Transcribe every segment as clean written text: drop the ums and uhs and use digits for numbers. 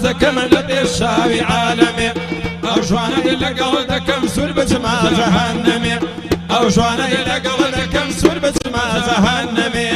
دەکەم لە پێشاوی عالەمێ ئەو جوانەی لەگەڵ دەکەم سوور بچمە جەهەنەمێ ئەو جوانەی لەگەڵ دەکەم سوور بچمە جەهەنەمێ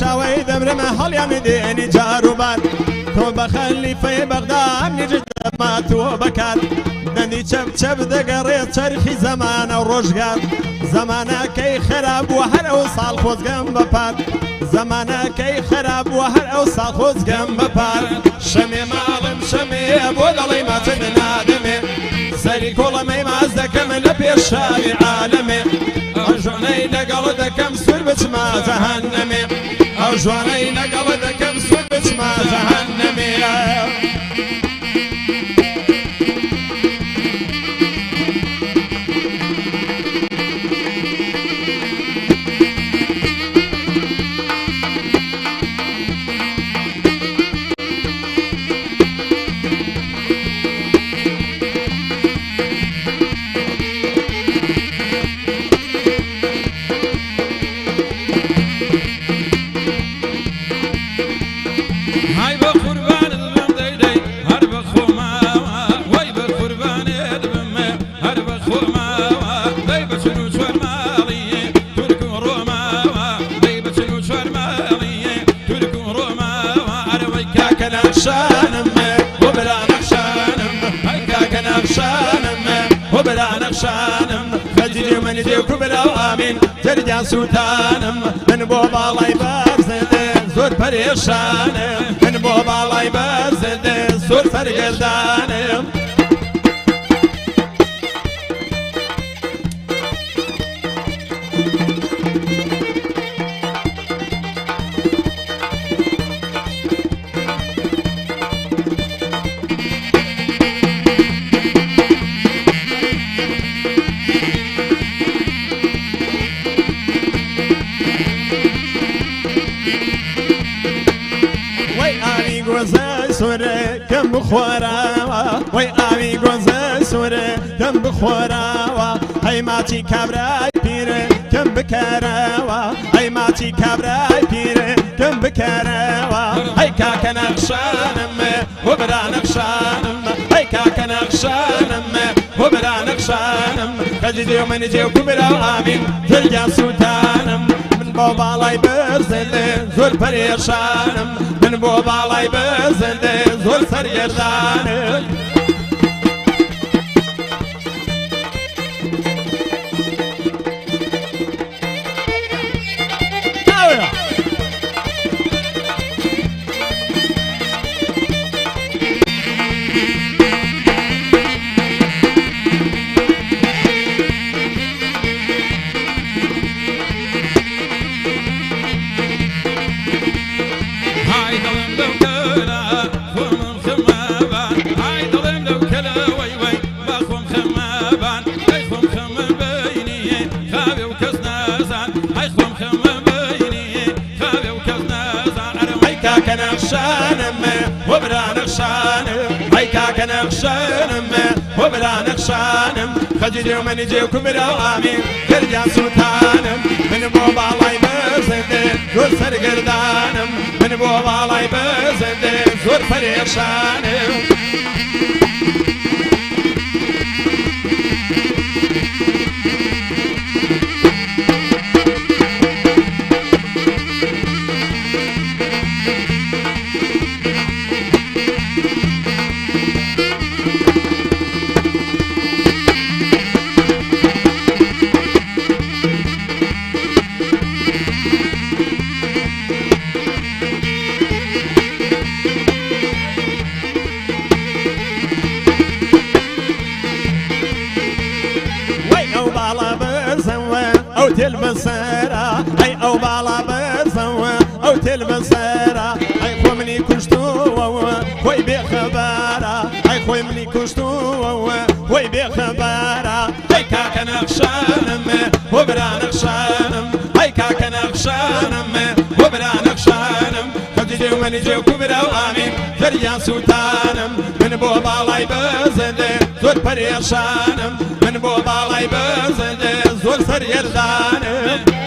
چاوی دمرم حالیان دینی جاروبان تو بخلی فی بغداد نجد ما تو بکات دنی چب چب دگری چرخی زمان و روزگار زمانه کی خراب و هر او سال خوزگم بپاد زمانه کی خراب و هر او سال خوزگم بپاد شمی مالم شمی بودلی ما تنادمی سری کلمی ماز دکم لپیشای عالمی جوانەی لەگەڵ دەکەم سوور بچمە جەهەنەمێ ئەو جوانەی لەگەڵ دەکەم سوور بچمە جەهەنەمێ من ديك بلا وامين ترجع سلطانم من بابا الله يبارزد زور بريشانم من بابا الله يبارزد زور فرقدانم سوره کم بخورا وی آوی گوزه سوره کم بخورا ای ماچی کبرای پیره کم بکرا ای ماچی کبرای پیره کم بکرا ای کاک نقشانم و برا نقشانم ای کاک نقشانم و برا نقشانم خجدی و من جیو کبرا آمین درجا سلطانم من بابا لای برزده زور پریشانم من بابا لای برزده زور سرگردانم خجل يوم نجيكم بالأوامر ترجع سلطانم من بابا الله يبزد زور سرقردانم من بابا الله يبزد زور فريشانم المسيرة أي أو بالا قوتل بسارة أي خو مني كشتو خوي بخبارة أي خو مني كشتو خوي بخبارة هاي كاك نخشانم وبرا نخشانم هاي كاك نخشانم وبرا نخشانم خديجي ومن جيو كبرا وامين فريان سلطانم من بو بالاي بزنده زور بريشانم من بو بالاي بزنده زور سريردانم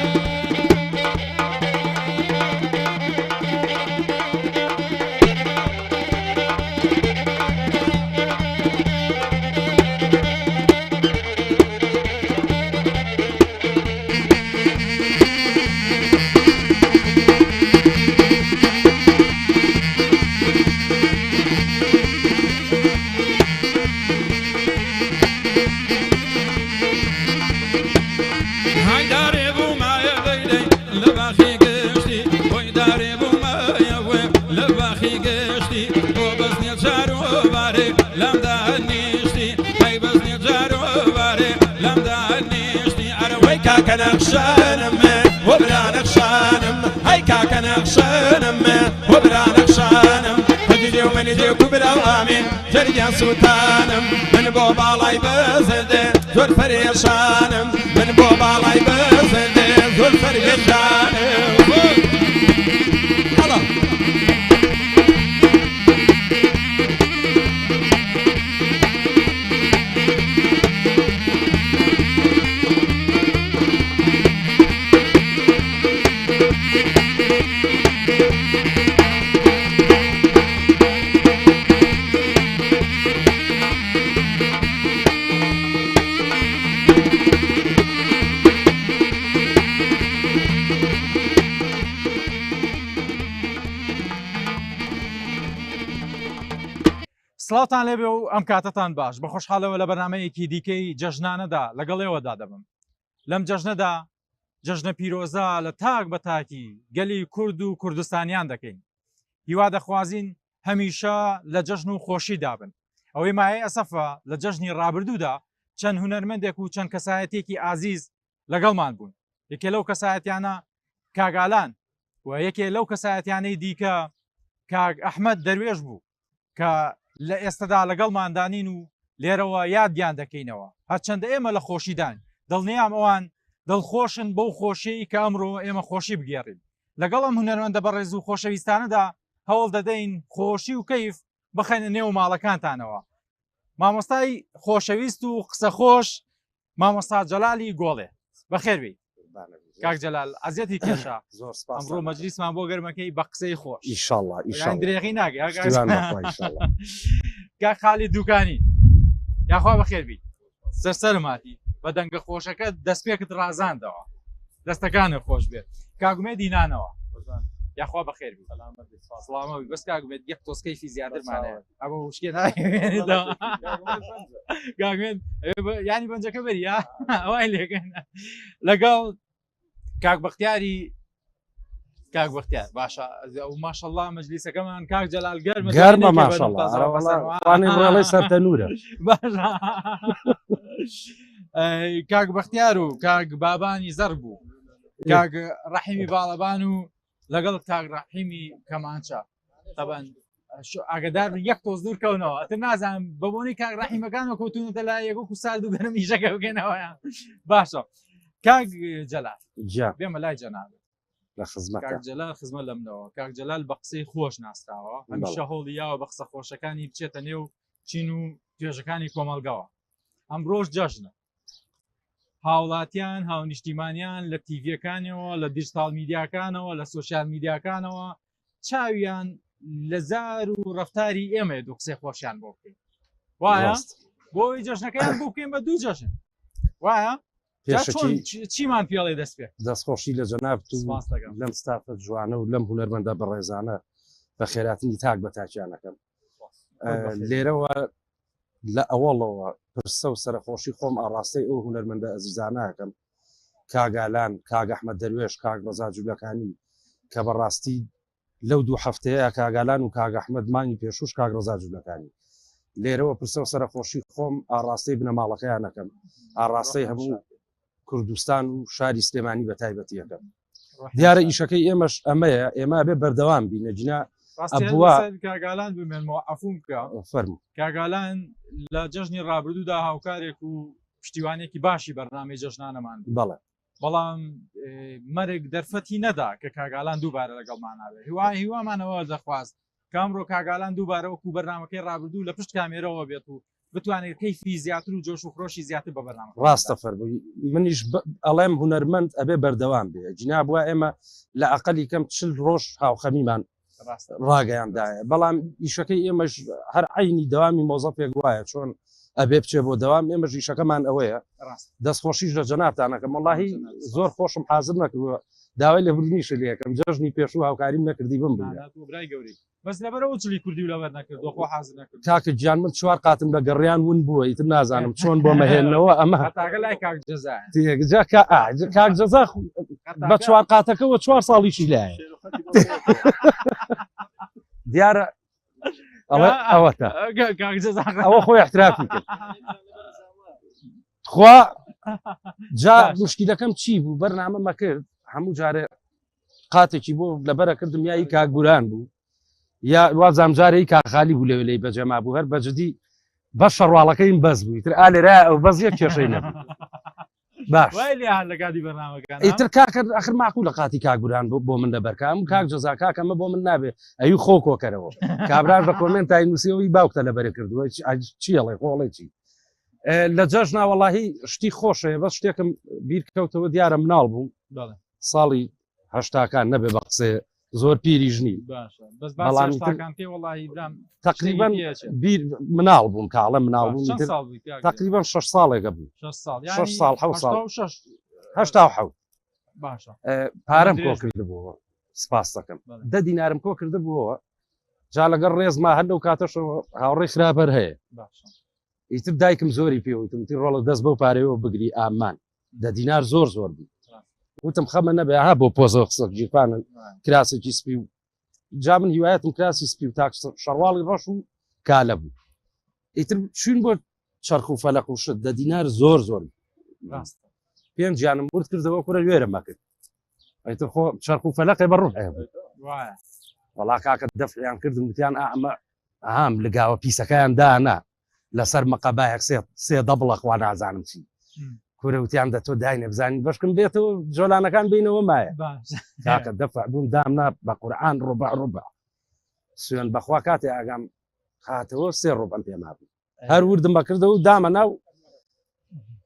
كاك نخشانم وبرا نخشانم هاي كاك نخشانم وبرا نخشانم خديجي ومن يجي كبرا وامين جريان سلطانم من بو بالاي بزنده زور فريشانم من بو بالاي بزنده زور فريشانم سڵاوتان لێبێ و ئەم کاتتان باش بە خۆشحاڵەوە لە بەرنامەیەکی دیکەی جەژنانەدا لەگەڵێوەدا دەبم لەم جەژنەدا جەژنە پیرۆزە لە تاک بە تاکی گەلی کورد و کوردستانیان دەکەین هیوا دەخوازین هەمیشە لە جەژن و خۆشی دابن ئەوەی مایە ئەسەفە لە جەژنی ڕابردوودا چەند هونەرمەندێک و چەند کەسایەتێکی ئازیز لەگەڵمان بوون یەکێ لەو کەسایەتیانە کاگالان و یەکێ لەو کەسایەتیانەی دیکە کاگ ئەحمەد دەروێش بوو کە لە ئێستادا لەگەڵماندانین و لێرەوە یادیان دەکەینەوە هەرچەندە ئێمە لە خۆشیدان دڵنیام ئەوان دڵخۆشن بەو خۆشیی کە ئەمڕۆ ئێمە خۆشی بگێڕین لەگەڵ ئەم هونەرمەندە بەڕێز و خۆشەویستانەدا هەوڵ دەدەین خۆشی و کەیف بخەنە نێو ماڵەکانتانەوە مامۆستای خۆشەویست و قسە خۆش مامۆستا جەلالی گۆڵێ بەخێربێ کاک جەلال ئەزیەتی کێشە ئەمڕۆ مەجلیسمان بۆ گەرمەکەی بە قسەی خۆش ئیشاڵڵا درێغی ناگە کا خالی دوکانی یاخوا بەخێربی سەرسەرم هاتی بە دەنگە خۆشەکە دەستپێکت ڕازاندەوە دەستەکانە خۆش بێت کاگومێ دینانەوە یاخوا بەخێربی سڵامەوی بەس کاگومێت یەک تۆسکەیفی زیاترمانەیە ئەمە وشکێ کاگوێن ینی بەنجەکە بەری ئەوای لێگەن لەگەڵ کاک بەختیاری کاک بەختیار باشە ئەو ماشەڵڵا مەجلیسەکەمان کاک جەلال گەرمە ماشەڵڵا سەرتە نورە کاک بەختیار و کاک بابانی زەر بوو کاک ڕەحیمی باڵەبان و لەگەڵ کاک ڕەحیمی کەمانچە طبعاً ئاگدار یەک تۆز دوور کەونەوە ئەتر نازانم بەبوونی کاک ڕەحیمەکانەوە کەوتونەتە لای یەکۆ سارد و گەرم ئیشەکە بکەنەوەیان باشە کاک جەلال بێمە لای جەنابێت لە خزمەت کاک جەلال خزمە لەمنەوە کاک جەلال بە قسەی خۆش ناستاوە هەمیشە هەوڵی یاوە بە قسە خۆشەکانی بچێتە نێو چین و توێژەکانی کۆمەڵگەوە ئەمڕۆژ جەژنە هاوڵاتیان هاونیشتیمانیان لە تیڤەکانەوە لە دیجیتال میدیاکانەوە لە سوۆسیال میدیاکانەوە چاویان لە زار و ڕەفتاری ئێمە دوو قسەی خۆشیان بۆ بکەین وایە بۆی جەژنەکەیان بوو بکەین بە دوو جەژن وایە چیمان پێڵێ دەست پێ دەستخۆشی لە جەناب لەم ستافەت جوانە و لەم هونەرمەندە بەڕێزانە بە خێراتنی تاک بە تاکیانەکەم لێرەوە لە ئەوەڵەوە پرسە و سەرخۆشی خۆم ئاڕاستەی ئەو هونەرمەندە ئەزیزانەکەم کاگالان کاگ ئەحمەد دەروێش کاک ڕەزا جوولەکانی کە بەڕاستی لەو دوو هەفتەیە کاگالان و کاگ ئەحمەد مانگی پێشوش کاک ڕەزا جوولەکانی لێرەوە پرسە و سەرخۆشی خۆم ئاڕاستەی بنەماڵەکەیانەکەم ئاڕاستەی هەموو کوردستان و شاری سلێمانی بە تایبەتیەکەم دیارە ئیشەکەی ئێمەش ئەمەیە ئێمە بێ بەردەوام بینە جنا ئەبووە کاگالان بمێنەوە عەفوم بکە فەرموو کاگالان لە جەژنی ڕابردوودا هاوکارێک و پشتیوانێکی باشی بەرنامەی جەژنانەمان بەڵێ بەڵام مەرگ دەرفەتی نەدا کە کاگالان دووبارە لەگەڵماناوێ هیوامانەوە دەخواست کامڕۆ کاگالان دووبارە وەکو بەرنامەکەی ڕابردوو لە پشت کامێرەوە بێت و بتوانێت کەیفی زیاتر و جۆش و خۆشی زیاتر بە بەرنامە ڕاستە فەرمووی منیش ئەڵێم هونەرمەند ئەبێ بەردەوام بێ جنا بووە ئێمە لە ئەقلی کەم 40 ڕۆژ هاوخەمیمان ڕاگەیاندایە بەڵام ئیشەکەی ئێمەش هەر عینی دەوامی مۆزەفێک وایە چۆن ئەبێ بچێ بۆ دەوام ئێمەش ئیشەکەمان ئەوەیە دەستخۆشیش لە جەنابتانەکەم وەڵاهی زۆر خۆشم حازر نەکردووە داوای لە برنیشە لەکەم جەژنی پێشوو هاوکاریم نەکردی بم برای گەوری بەس لەبەرەوە چلی کوردی و لەبەر نەکردو خۆ حازر نەکرد کاکە گیان من 4 قاتم لە گەڕیان ون بووە ئیتر نازانم چۆن بۆ مەهێنەوە ئەمە تاگە لای کاک جەزا کاک جەزا بە 4 قاتەکەەوە 4 ساڵیشی لایە دیارە ئەوەتە ئەوە خۆی احترافی کرد خوا جا مشکلەکەم چی بوو بەرنامەمە کرد هەموو جارێ قاتێکی بۆ لەبەرە کردم یایی کاکبوران بوو یا وازام جارەی کاخالی بوو لەوێ لەی بەجەما بوو هەر بەجددی بە شەڕواڵەکەیم بەس بووی تر ئالێرا ئەو بەزیە کێشەی نەبوو باش لەگادی بەرنامەکان ئیتر کاکە ئەخر ماقوو لە قاتی کاکبوران بۆ من دەبەرکەم کاک جەزا کاکەمە بۆ من نابێ ئەی خۆ کۆکەرەوە کابراژ لە کۆمنتای نووسیەوەی باوکتە لەبەرە کردووە چیڵێ خۆڵی چی لە جەژنا وەڵاهی شتی خۆشەیە بەس شتێکم بیر کەوتەوە دیارە مناڵ بوو ساڵی هەشتاکان نەبێ بە قسێ زۆر پیریژ نی تقریبان بیر مناڵ بووم کاڵە مناڵ بووم تقریبان 6 ساڵێکە بوو 6 ساڵ 7 پارەم کۆ کردبووەوە سپاس دەکەم 10 دینارم کۆ کردبووەوە جا لەگەڵ ڕێزما هەر لەو کاتەشەوە هاوڕێی خراپەر هەیە ئیتر دایکم زۆری پێوتم تی ڕۆڵە دەست بەو پارەوە بگری ئامان 10 دینار زۆر زۆر بوو وتم خەمە نەبێ ها بۆ پۆزە قسە گیرپانن کراسێکی سپی و جا من هیوایەتم کراسی سپی و تاک شەڕواڵی ڕەش و کالە بوو ئیتر چوین بۆ چرخ و فەلەق و شت 10 دینار زۆر زۆر پێم گیانم ورد کردەوە کوڕە وێرە مەکرد ئیتر خۆ چرخ و فەلەقێ بەڕوح هەیە وەڵا کاکە دەفعیان کردم وتیان ئەمە ئام لەگاوە پیسەکەیان دانا لەسەر مەقەبایەک سێ دەبڵە خوا نازانم چی کورەوتیان دە تۆ داینە بزانین بەشکم بێتەوە جۆلانەکان بینەوە مایە کاکە دەفع بووم دامنا بە قورئان ڕوبع سوێن بەخوا کاتێ ئاگام هاتەوە 3 ڕۆبەم پێما بوو هەر وردم بەکردەوە و دامە ناو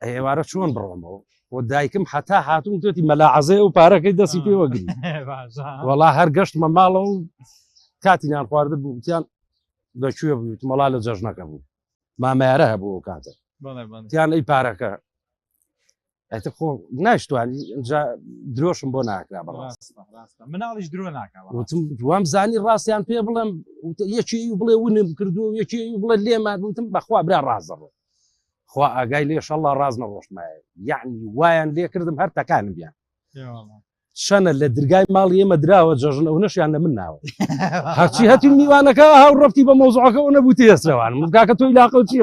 ئێوارە چۆن بڕۆمەوە بۆ دایکم حتا هاتوون توێتی مەلاعەزێ و پارەکەی دەستی پێوەگری وەڵا هەر گەشتمە ماڵەوە و کاتینان خواردە بوو وتیان لەکوێ بوویت مەڵا لە جەژنەکە بوو مامایارە هەبوو کاتە تیان ئەی پارەکە ئەتە خۆ ناشتوانی اینجا درۆشم بۆ ناکرا مناڵیش درۆ ناکەوە وام زانی ڕاستیان پێ بڵێم یەکی بڵێ ونم کردو یەکی بڵێ لێمان وتم بەخوا برا ڕازەڕۆ خوا ئاگای لێ شەڵڵا ڕاز نەڕۆشتمایە یعنی وایان لێ کردم هەر تەکانم بیان شەنە لە درگای ماڵی ئێمە دراوە جەژن ئەو نەشیان لە من ناوە هەرچی هەتی میوانەکە هاو ڕەفتی بە مۆزوعەکەەوە نەبوو تێسرەوان کاکە تۆی لاقە چی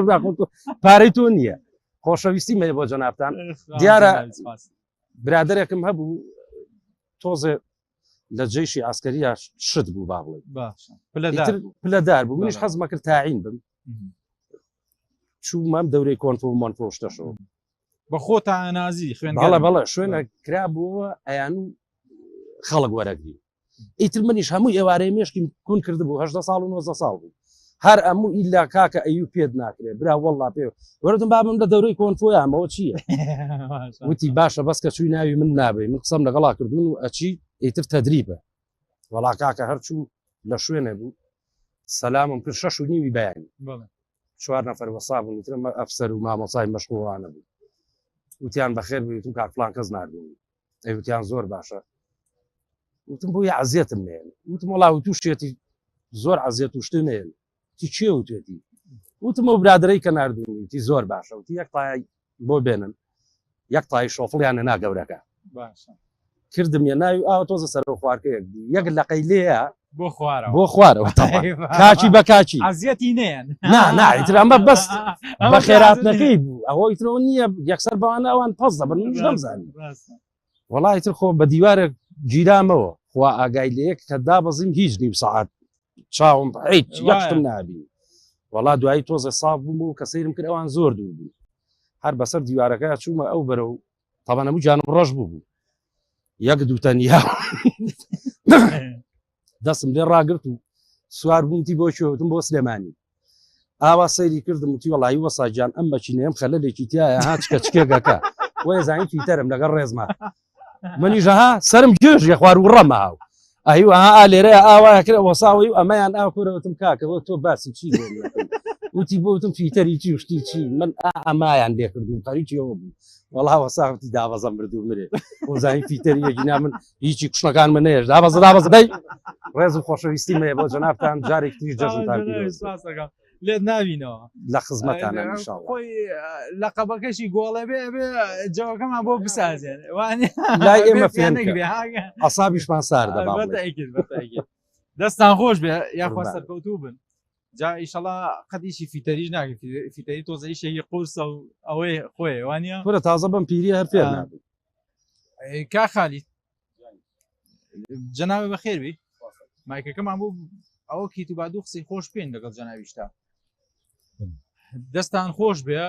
پارەی تۆ نییە خۆشەویستی مێ بۆ جەنابتان دیارە برادێکم هەبوو تۆزێ لە جێشی ئاسکەریە شت بوو با بڵێ پلەدار بوو منیش حەزمە کرد تاعین بم چوومەم دەورەی کۆنفۆ و مۆنفۆشتەشەوە بە خۆتە ئەنازی بەڵێ شوێنە کرا بووە ئەیان و خەڵک وەرەگری ئیتر منیش هەموو ئێوارەی مێشکیم کون کردبوو 18 ساڵ و 19 ساڵ بوو هەر ئەموو ئیلا کاکە ئەیوب پێت ناکرێت برا وەڵا پێ وەرتم بابم لە دەورەی کۆنفۆیامەوە چییە وتی باشە بەس کە چووی ناوی من نابێ من قسەم لەگەڵا کردوون و ئەچی ئیتر تەدریبە وەڵا کاکە هەرچوو لە شوێنە بوو سەلامم کرد 6 و نیوی بەیانی 4 نەفەر وەسابوون وترمە ئەفسەر و مامۆسای مەشغوڵانە بوو وتیان بەخێر بوویت و کاک فڵان کەس نردوونی ئەیوتیان زۆر باشە وتم بۆ یە عەزیەتم نێن وتم وەڵا تو شتێتی زۆر عەزیەت و شتێ نێن تی چێ وتێتی وتم ئەو برادرەی کە نردوونی تی زۆر باشە وتی یەک تای بۆ بێنن یەک تای شۆفڵیانە ناگەورەکە کردم یە ناوی ئاوە تۆزە سەرۆ خوارکەیەک یەک لەقەی لێە بۆ خوارەوە کاچی بە کاچی عەزیەتی نێن نایتر ئەمە بەس بە خێراتنەکەی بوو ئەوە ئیترەوە نییە یەکسەر بەوانە ئەوان پەس دەبن نەمزانی وەڵایتر خۆ بە دیوارێک گیرامەوە خوا ئاگای لەیەک کە دابەزیم هیچ نیم سەعات چاوم هیچ یەکشتم نابینی وەڵا دوایی تۆزە ساف بووم و کە سەیرم کرد ئەوان زۆر دوور بوو هەر بەسەر دیوارەکە چوومە ئەو بەرە و تەبەنە هەموو جانم ڕۆژ بوو یەک دووتەنیا دەستم لێ ڕاگرت و سوار بوومتی بۆ شوتم بۆ سلێمانی ئاوا سەیری کردم وتی وەڵی وەساجان ئەم بەچینەیەم خەلەلێکی تایە ها چکە چکێگەکە وە زانین تویتەرم لەگەڵ ڕێزما منیژەها سرم گێژ خوار و ڕەماو ئەیوها لێرە ئاوایە کرد وەساوی و ئەمەیان ئاو کورەوتم کاکەەوە تۆ باسی چی وتی بۆتم تویتەری چی وشتی چی من ئەمایان لێ کردوم خەریکیەوە بوو وەڵا وەساوتی دابەزەم بردوو مرێ بۆ زانین تویتەری یەکینا من هیچی کوشتەکان من نێژ دابەزە دەی ڕێز و خۆشەویستی مەیە بۆ جەنابتان جارێک تریش جەژنتان لێت ناوینەوە لە خزمەتانە خۆی لەقەبەکەشی گۆڵە بێ جەوەکەمان بۆ بسازێن لای ئێمە فێن ئەسابیشمان ساردە دەستان خۆش بێ یاخوا سەرکەوتوو بن جا ئیشەڵا قەدیشی فیتەریش ناکە فیتەری تۆزەیشێکی قورسە و ئەوەی خۆی وانە پورە تازە بم پیری هەر فێر نابێت کا خالیت جەنابێ بەخێر بی مایکەکەمان بوو ئەوە کیت و بادوو قسەی خۆش پێین لەگەڵ جەناویشتا دەستان خۆش بێ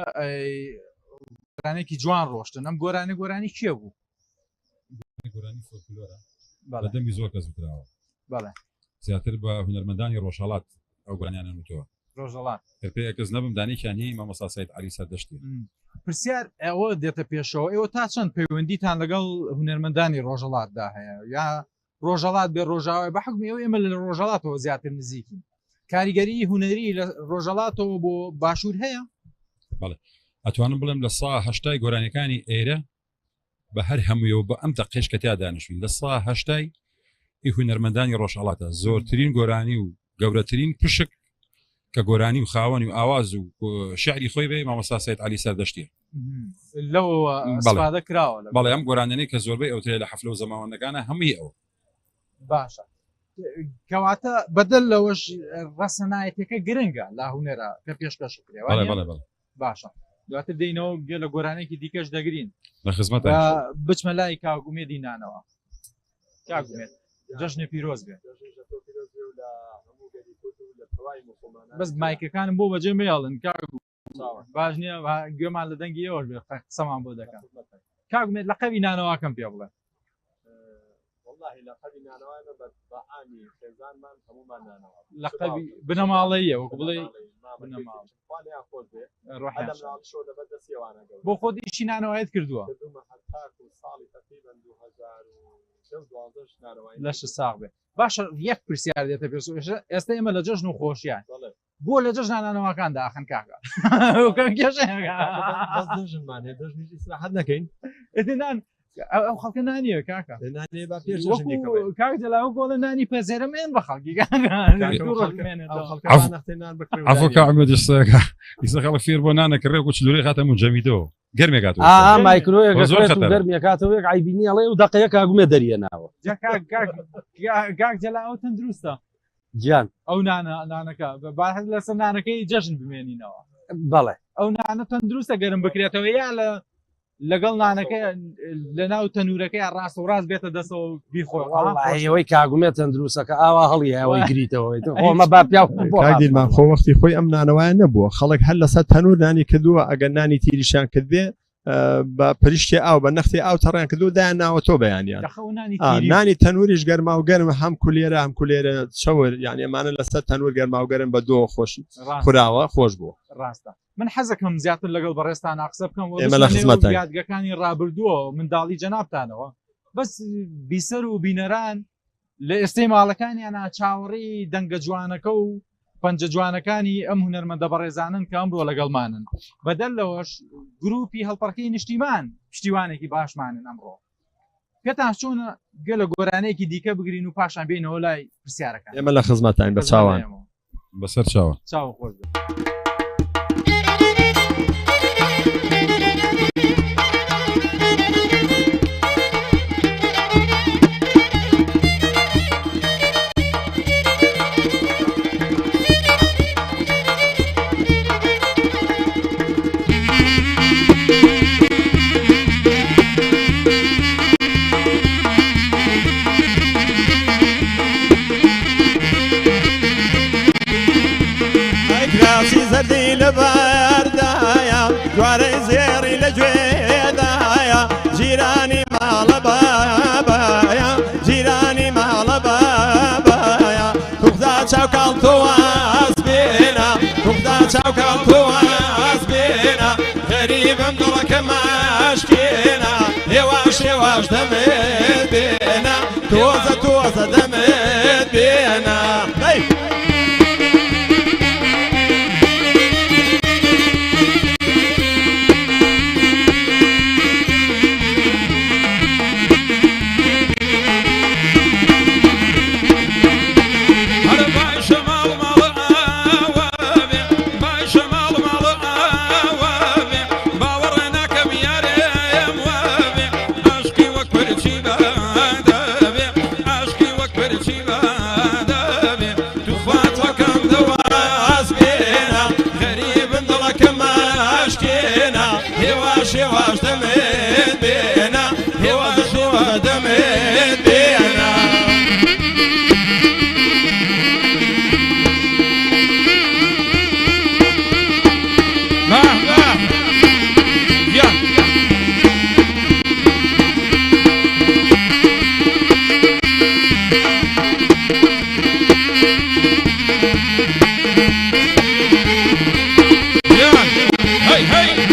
گۆرانێکی جوان ڕۆشتن ئەم گۆرانی کێ بوو گۆرانی فۆلکلۆرە بەدەمی زۆر کەس وتراوە بەڵێ زیاتر بە هونەرمەندانی ڕۆژهەڵات ئەو گۆرانیانە نوتەوە ڕۆژهەڵات پێ کەس نەبم دانیشانی مامۆستا سەید عەلی سەردەشتی پرسیار ئەوە دێتە پێشەوە ئێوە تا چەند پەیوەندیتان لەگەڵ هونەرمەندانی ڕۆژهەڵاتدا هەیە یا ڕۆژهەڵات بێ ڕۆژاوای بە حکمی ئەوە ئێمە لە ڕۆژهەڵاتەوە زیاتر نزیکین کاریگەری هونەری لە ڕۆژهەڵاتەوە بۆ باشوور هەیە بەڵێ ئەتوانم بڵێم لە سا هەشتای گۆرانەکانی ئێرە بە هەر هەموویەوە بە ئەم دەقێش کە تیا دانیشتین لە سا هەشتای هونەرمەندانی ڕۆژهەڵاتە زۆرترین گۆرانی و گەورەترین پشک کە گۆرانی و خاوەنی و ئاواز و شعری خۆی بێ مامۆستا سەید عەلی سەردەشتیە لەو استفادە کراوە بەڵێ ئەم گۆرانانەی کە زۆربەی ئەوترێ لە حەفلە و زەماوەندەکانە هەمووی ئەوە باشە کەواتە بەدل لەوەش ڕەسەنایەتەکە گرنگە لا هونەرە کە پێشکەش کرێ باشە دواتر دێینەوە گێ لە گۆرانێکی دیکەش دەگرین لە خزمەت بچمە لای کاگومێدی نانەوە کاگومێت جەژنێ پیرۆز بێ بەس مایکەکانم بۆ بەجێ مێڵن باش نییە گوێمان لە دەنگی ئەوەش بێ قسەمان بۆ دەکەن کاگومێت لە قەوی نانەوە کەم پێ بڵێ لەقەبی بنەماڵەیە وەکو بڵێ بۆ خۆت ئیشی نانەوەیت کردووە لەش ساغ بێ باشە یەک پرسیار دێتە پێ ئێستا ئێمە لە جەژن و خۆشیان بۆ لە جەژن نانەوەکاندا ئاخن کاکە حد نەکەین ئەو خەڵکە نانیە کاکە کاک جەلاوە گۆڵە نانی پەزێرەمێن بە خەڵکی عفۆکە ئەمە دەستەکە ئیستا خەڵک فێر بۆ نانەکە ڕێ کوچ لورەی خاتە جەمیدەوە گەرمێکات مایکرۆیەک گەرمێکاتەوە عیبینی ئەڵێ و دەقەیە کاگومێ دەریێناوە کاک جەلاوە تەندروستە گیان ئەو نانەکە باحەز لەسەر نانەکەی جەژن بمێنینەوە بەڵێ ئەو نانە تەندروستە گەرم بکرێتەوە یا لەگەڵ نانەکە لە ناو تەنورەکەی ڕاست و ڕاست بێتە دەستەوە بیخۆەوەی کاگومێت تەندروستەکە ئاوا هەڵی هەوەی گریتەوەی ئەمە با پیامان خۆ وەختی خۆی ئەم نانەوەیان نەبووە خەڵک هەر لەسەر تەنور نانی کردووە ئەگەر نانی تیریشان کردێ بە پرشتی ئاو بە نەختی ئاو تەڕیان کردو دایان ناوە تۆ بەیانیان نانی تەنوریش گەرما و گەرم هەم کولێرە هەم کولێرە چاور یعنی ئەمانە لەسەر تەنور گەرما و گەرم بە دۆ خۆش خوراوە خۆش بوو ڕاستە من حەزەکەم زیاتر لەگەڵ بەڕێستان قسە بکەم یادگەکانی ڕابردووە منداڵی جەنابتانەوە بەس بیسەر و بینەران لە ئێستەی ماڵەکانیان چاوەڕی دەنگە جوانەکە و پەنجە جوانەکانی ئەم هونەرمەندە بەڕێزانن کە ئەمڕۆ لەگەڵمانن بەدەل لەوەش گروپی هەڵپەڕکەی نیشتیمان پشتیوانێکی باشمانن ئەمڕۆ پێتان چۆنە گە لە گۆرانەیەکی دیکە بگرین و پاشان بینەوە لای پرسیارەکان ئێمە لە خزمەتان بە چاوان بەسەر چاوە چاو خۆش لبردايا دواري زيري لجويدايا جيراني مال بابايا جيراني مال بابايا تخدا شوكال تواس بينا تخدا شوكال تواس بينا غريبم دلك ماشكينا يواش يواش دمت بينا توزة توزة دمت بينا يواش دمت بينا يواش دمت بينا يا هاي هاي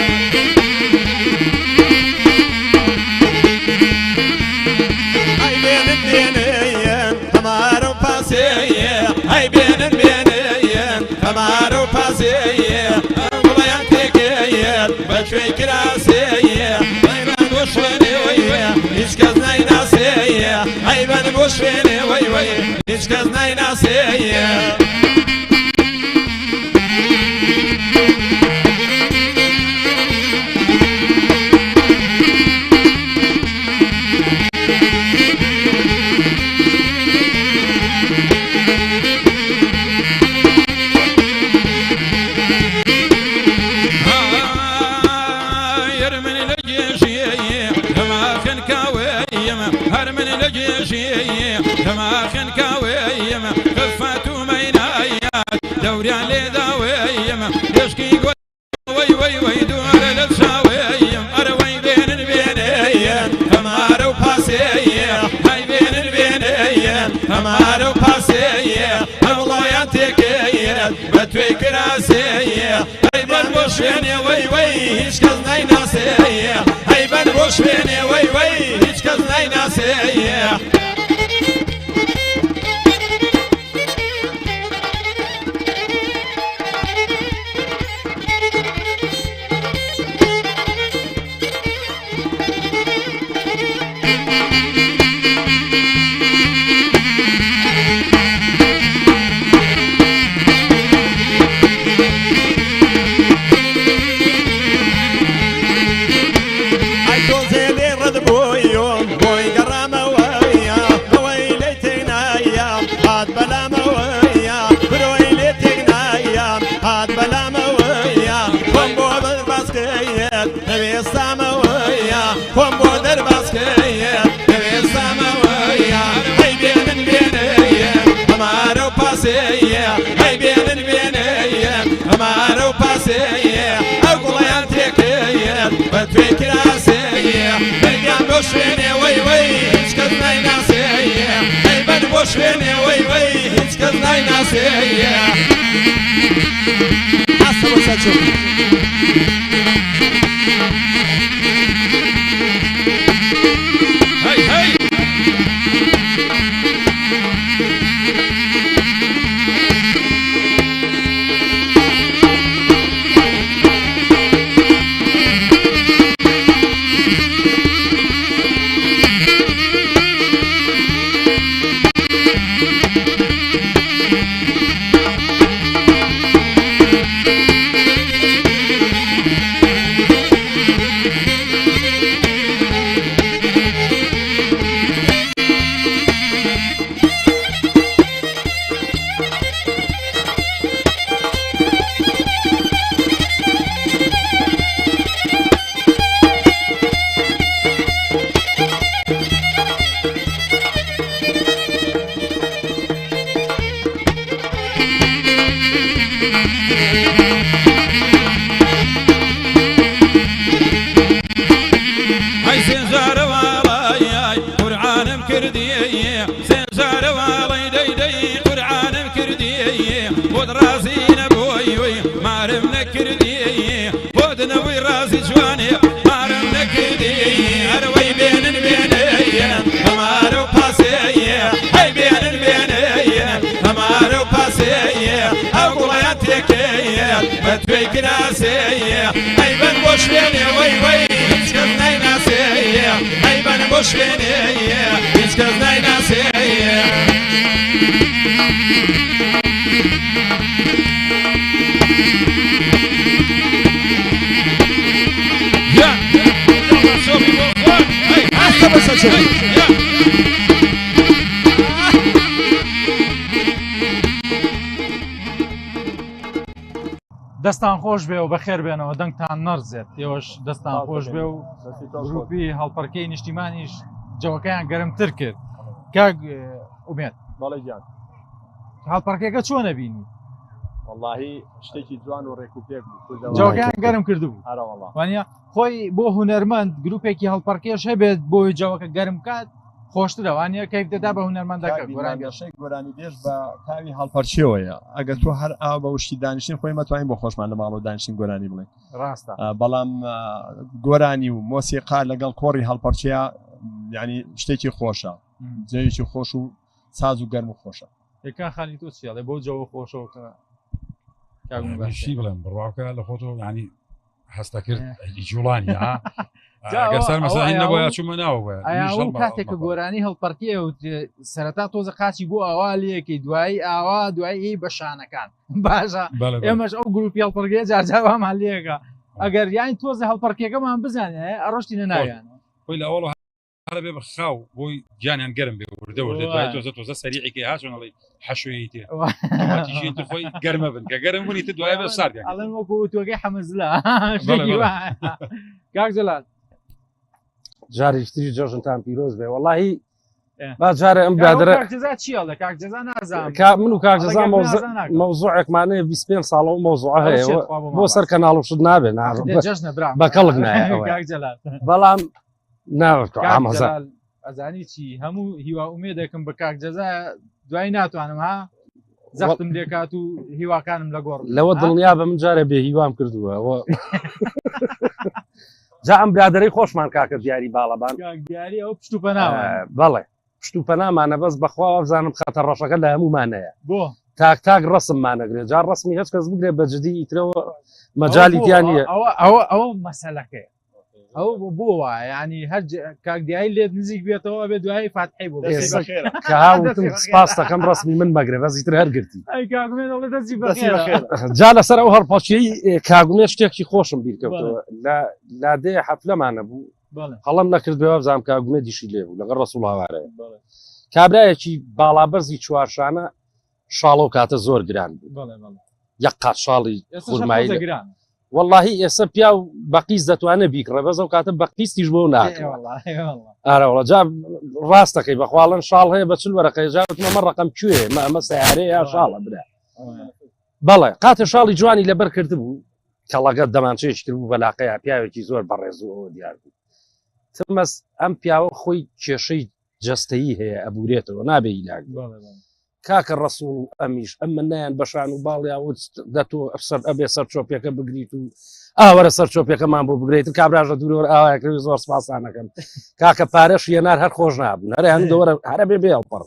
هاي بين البينين همارو باسيه والله ينتقيه بشوي كراسيه هاي بوشوني وي وي هيش كزناي ناسيه هاي بوشوني وي وي هيش كزناي ناسيه كما خنكاويم خفاتو مينايات دوري علي داويم يشكي وي وي وي دور للشاويم اروي بين البينين همارو باسيه هاي بين البينين همارو باسيه والله ينتقيه بتوي كراسيه هاي بوشوني وي وي هيش كزناي ناسيه هاي بوشوني وي وي هيش كزناي ناسيه هاي بين البينين همارو باسيه اقول ينتقيه بتوي كراسيه بلقام بوشويني وي وي هيش كزناي ناسيه هاي بوشويني وي وي هيش كزناي ناسيه حسب وساتشو هاي هاي قورآنم کردیە سێنجارە واڵی دەیدەی قورآنم کردیە بۆ ڕازی نەبووی وی مارم نەکردیە بۆ دنەوەی ڕازی جوانێ مارم نەکردیە هەروەی بێنن بێنەیە هەمارە و پاسەیە هەی بێنن بێنەیە هەمارە و پاسەیە ئەو گوڵیان تێکەیە بە توێی کراسەیە هەی بەن بۆ شوێنێ وەی وەی هیچ کەس نایناسەیە هەی بەن بۆ شوێنەیە هیچ کەس نایناسەیە دەستان خۆش بێ و بەخێر بێنەوە دەنگتان نەرزێت ئێوەش دەستان خۆش بێ و گروپی هەڵپەرکەی نیشتیمانیش جەوەکەیان گەرمتر کرد کاک ئومێد بەڵێجان هەڵپەرکەکە چۆنە بینی واللهی شتێکی جوان و ڕێکوپێک بوو جەوەکەیان گەرم کردبوو هەرە وەڵا وانە خۆی بۆ هونەرمەند گروپێکی هەڵپەرکێش هەبێت بۆی جەوەکە گەرم کات خۆشترە وانە کەیف دەدا بە هونەرمەندەکە گۆرانگەشەی گۆرانی دێش بە تاوی هەڵپەرچیەوەیە ئەگەر تۆ هەر ئاو بە وشتی دانیشتین خۆی مەتوانین بۆ خۆشمان لە ماڵەوە دانیشتین گۆرانی بڵێن ڕاستە بەڵام گۆرانی و مۆسیقا لەگەڵ کۆڕی هەڵپەرچیا ینی شتێکی خۆشە جێوێکی خۆش و ساز و گەرم و خۆشە یەکان خانی تۆ چیاڵێ بۆ جەوە خۆشەوە شی بڵێم بڕاوکە لە خۆتۆ ینی هەستا کرد جوڵانی ئەگەر سەر مەساهین نەبووە چوومە ناوە ئەو کاتێککە گۆرانی هەڵپەرکیە و سەرەتا تۆزە قاچی بۆ ئاوا لەکەی دوایی ئاوا دوایی بە شانەکان باشە ئێمەش ئەو گروپی هەڵپەرگەیە جارجاوامان لێەکە ئەگەر یانی تۆزە هەڵپەرکێکەکەمان بزانێ ئەڕۆشتی نەناویان خۆی لە ئەوڵ هەرە بێ بەخاو بۆی گیانیان گەرم بێ وردەوردە تۆزە تۆزە سەریعێکی هاتوونەڵی حەشوێی تێ خۆی گەرمە بن کە گەرم بوونی تە دوای بە ساردیان ئەڵێن وەکو تۆگەی حەمەزلا کاک جەلال جارێکتری جۆژنتان پیرۆز بێ وەڵاهی با جارە ئەم برادرە کاکجەزا چیاڵە کاکجەزا نازانم من و کاکجەزا مەوزوعێکمانەیە 20 ساڵەوە مەوزوع هەیە بۆ سەر کەناڵوشت نابێن بە کەڵک نایە بەڵام ناوەمەزە ئەزانی چی هەموو هیوا ئومێ دەکەم بە کاکجەزا دوای ناتوانم ها زەختم لێکات و هیواکانم لە گۆڕ لەوە دڵنیا بە من جارە بێ هیوام کردووە جا ئەم برادەرەی خۆشمان کاکە دیاری باڵەبان دیاری ئەو پشت و پەناوە بەڵێ پشت و پەنامانە بەس بەخوا بزانم خەتە ڕەشەکە لە هەمومانەیە بۆ تاک تاک ڕسممانەگرێت جار ڕسمی هیچ کەس بگرێت بەجددی ئیترەوە مەجای دیانە ئەوە مەسەلەکەی ئەو بۆ وایە ینی هەر کاک دیایی لێت نزیک بێتەوە بێ دوایی فاتحی بۆ سپاس دەکەم ڕسمی من بەگرێ بەزیتر هەرگرتی جا لەسەر ئەو هەرپۆچیی کاگومێ شتێکی خۆشم بیرکەوتەوە لادێ حەفلەمانە بوو هەڵم نەکردەوە بزانام کاگومێ دیشی لێ بوو لەگەڵ ڕسوڵ هاوارەیە کابرایەکی باڵابەرزی چوارشانە شاڵە و کاتە زۆر گران بوو یەک قات شاڵی خورمایی واللهی ئێستا پیا و بەقیس دەتوانە بیکڕە بەزە و کاتە بەقیستیش بۆ ناکەوە ئارەوەڵە جا ڕاستەکەی بەخواڵەن شاڵ هەیە بە چل وەرەقەی جاوتمەمە ڕقم کوێ ئەمە سیارەیە شاڵە برا بەڵێ قاتە شاڵی جوانی لەبەر کرد بوو کەڵەکە دەمانچێش کرد بوو بەلاقەیە پیاوێکی زۆر بەڕێزەوە دیار بوو تمەس ئەم پیاوە خۆی کێشەی جەستەیی هەیە ئەبورێتەوە نابێ ئیلاک کاکە ڕسوڵ ئەمیش ئەم منیان بەشان و باڵیاوت دەتۆ ئەفسەر ئەبێ سەر چۆپێکە بگریت و ئاوەرە سەر چۆپێکەمان بۆ بگریت کابراژە دوورەوە ئاواکەوی زۆر سپاسانەکەم کاکە پارەش یەنار هەر خۆش نابوون هەرێ هەندەوەرە هەرە بێ بێ ئەوپەڕ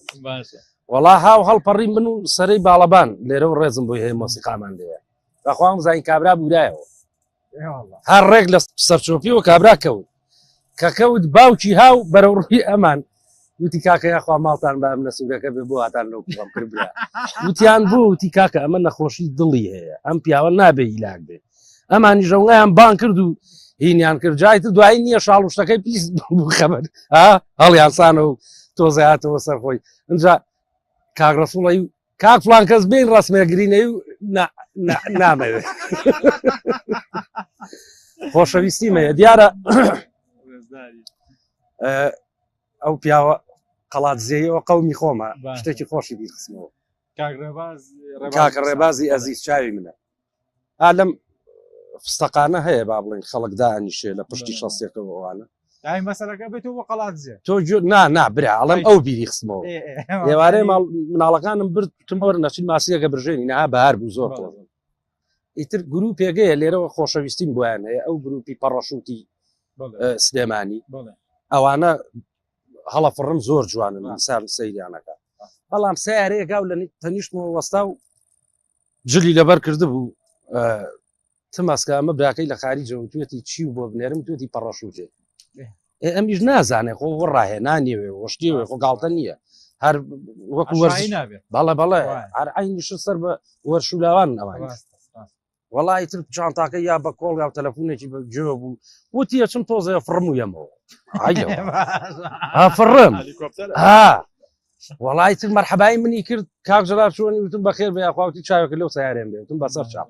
وەڵا هاو هەڵپەڕی من و سەرەی باڵەبان لێرە و ڕێزم بۆی هەیە مۆسیقامان دەیە بەخوام زین کابرا بورایەوە هەر ڕێک لە سەرچۆپیەوە کابرا کەوت کە کەوت باوکی هاو بەرەو ڕووی ئەمان وتی کاکە یاخوا ماڵتان بە ئەم لە سوورەکە بێ بۆ هاتان لەو پڕم کردرا وتیان بۆ وتی کاکە ئەمە نەخۆشی دڵی هەیە ئەم پیاوە نابێ ئیلاک بێ ئەمانی ژەوڵیان بان کرد و هینیان کرد جایتر دوایی نییە شاڵوشتەکەی پیس خەبەر هەڵیان سانە و تۆزەهاتەوە سەر خۆی اینجا کاک ڕەسوڵی کاک فلان کەس بین ڕسمێگرینەی و نامەوێت خۆشەویستیمەیە دیارە ئەو پیاوە قەڵاتزیەوە قەومی خۆمە شتێکی خۆشی بیرخسمەوە کاکە ڕێبازی ئەزیز چاوی منە لەم فستەقانە هەیە با بڵین خەڵک دانیشێ لە پشتی شەستێکەوە ئەوانە دای مەسەلەکە بێتەوە بە قەڵات زێ تۆ نا برا ئەڵم ئەو بیری خستمەوە ئێوارەی مناڵەکانم بردمەوە نەچین ماسیەکە برژێنی نها بەهار بوو زۆر ئیتر گروپ پێگەیە لێرەوە خۆشەویستیم بۆیان هەیە ئەو گروپی پەڕەشوتی سلێمانی ئەوانە هەڵەفڕم زۆر جوانن ئینسان سەیریانەکە بەڵام سیارەیەکاو لە تەنیشتمەوە وەستا و جلی لەبەر کرده بوو تماسکە ئەمە براکەی لە خاریجەوە توێتی چی و بۆ بنێرم توێتی پەڕەشوتێ ئەمیش نازانێ خۆ ڕاهێنانیوێ وەشتیوێ خۆ گاڵتە نییە هەر وەکو وەرزی نابێت بەڵێ هەر عینیش سەر بە وەرشولاوان ئەوان وەڵی تر جانتاکە یا بە کۆڵگا و تەلەفونێکی بەگوێ بوو وتیە چم تۆزەیە فڕموویەمەوە فڕم وەڵی تر مەرحەبای منی کرد کاک جەلال چۆنی وتم بەخێر بە یاخواوتی چاوێکە لەو سیارێن بێ وتم بەسەر چاپ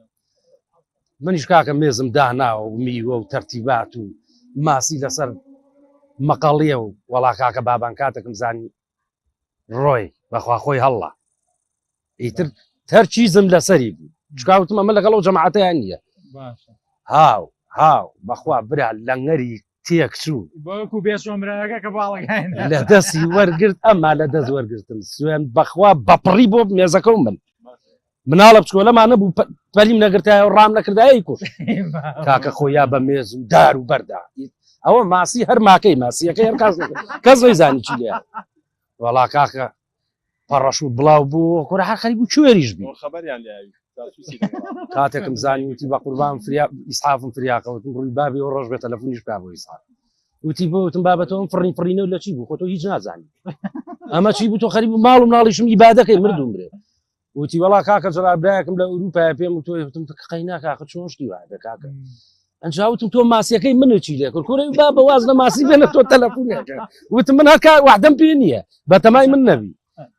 منیش کاکە مێزم داناوە و میوە و تەرتیبات و ماسی لەسەر مەقەڵیە و وەڵا کاکە بابان کاتێکم زانی ڕۆی بەخوا خۆی هەڵا ئیتر تەرچیزم لەسەری بوو چکاوتم ئەمە لەگەڵ ئەو جەماعەتیان نییە هاو بەخوا برا لەنگەری تێکچوو بەوەکو بێشۆمرەکە کە باڵەکەین لە دەستی وەرگرت ئەمما لە دەست وەرگرتم سوێن بەخوا بەپڕی بۆ مێزەکەم من مناڵە بچکۆلەمانە بوو پەلیم نەگرتایە و ڕام نەکردایی کوش کاکە خۆیا بە مێز و دار و بەردا ئەوە ماسی هەر ماکەی ماسیەکەی هەر کەس نەیزانی چی لێ وەڵا کاکە پەڕەشوت بڵاو بوو کۆرە هەر خەریب و کوێریش بوو کاتێکم زانی وتی بە قوربان ئیسحافم فریاقەوتم ڕووی بابی و ڕۆژ بێت تەلەفۆنیش کا بۆ ئیسحاف وتی بۆتم بابەتەوەم فڕینە و لە چی بوو خۆ تۆ هیچ نازانی ئەمە چی بوو تۆ خەریب و ماڵ و مناڵیشم ئیبادەکەی مردوم برێ وتی وەڵا کاکە جەلال برایەکم لە ئەوروپای پێم وتم قەینا کاکە چۆن شتی وایە کاکە ئەنجاوتم تۆ ماسیەکەی منە چی لێ کرد کوڕی با بەواز لە ماسی بێنە تۆ تەلەفۆنێکە وتم من هەر وحدەم پێ نییە بەتەمای من نەبی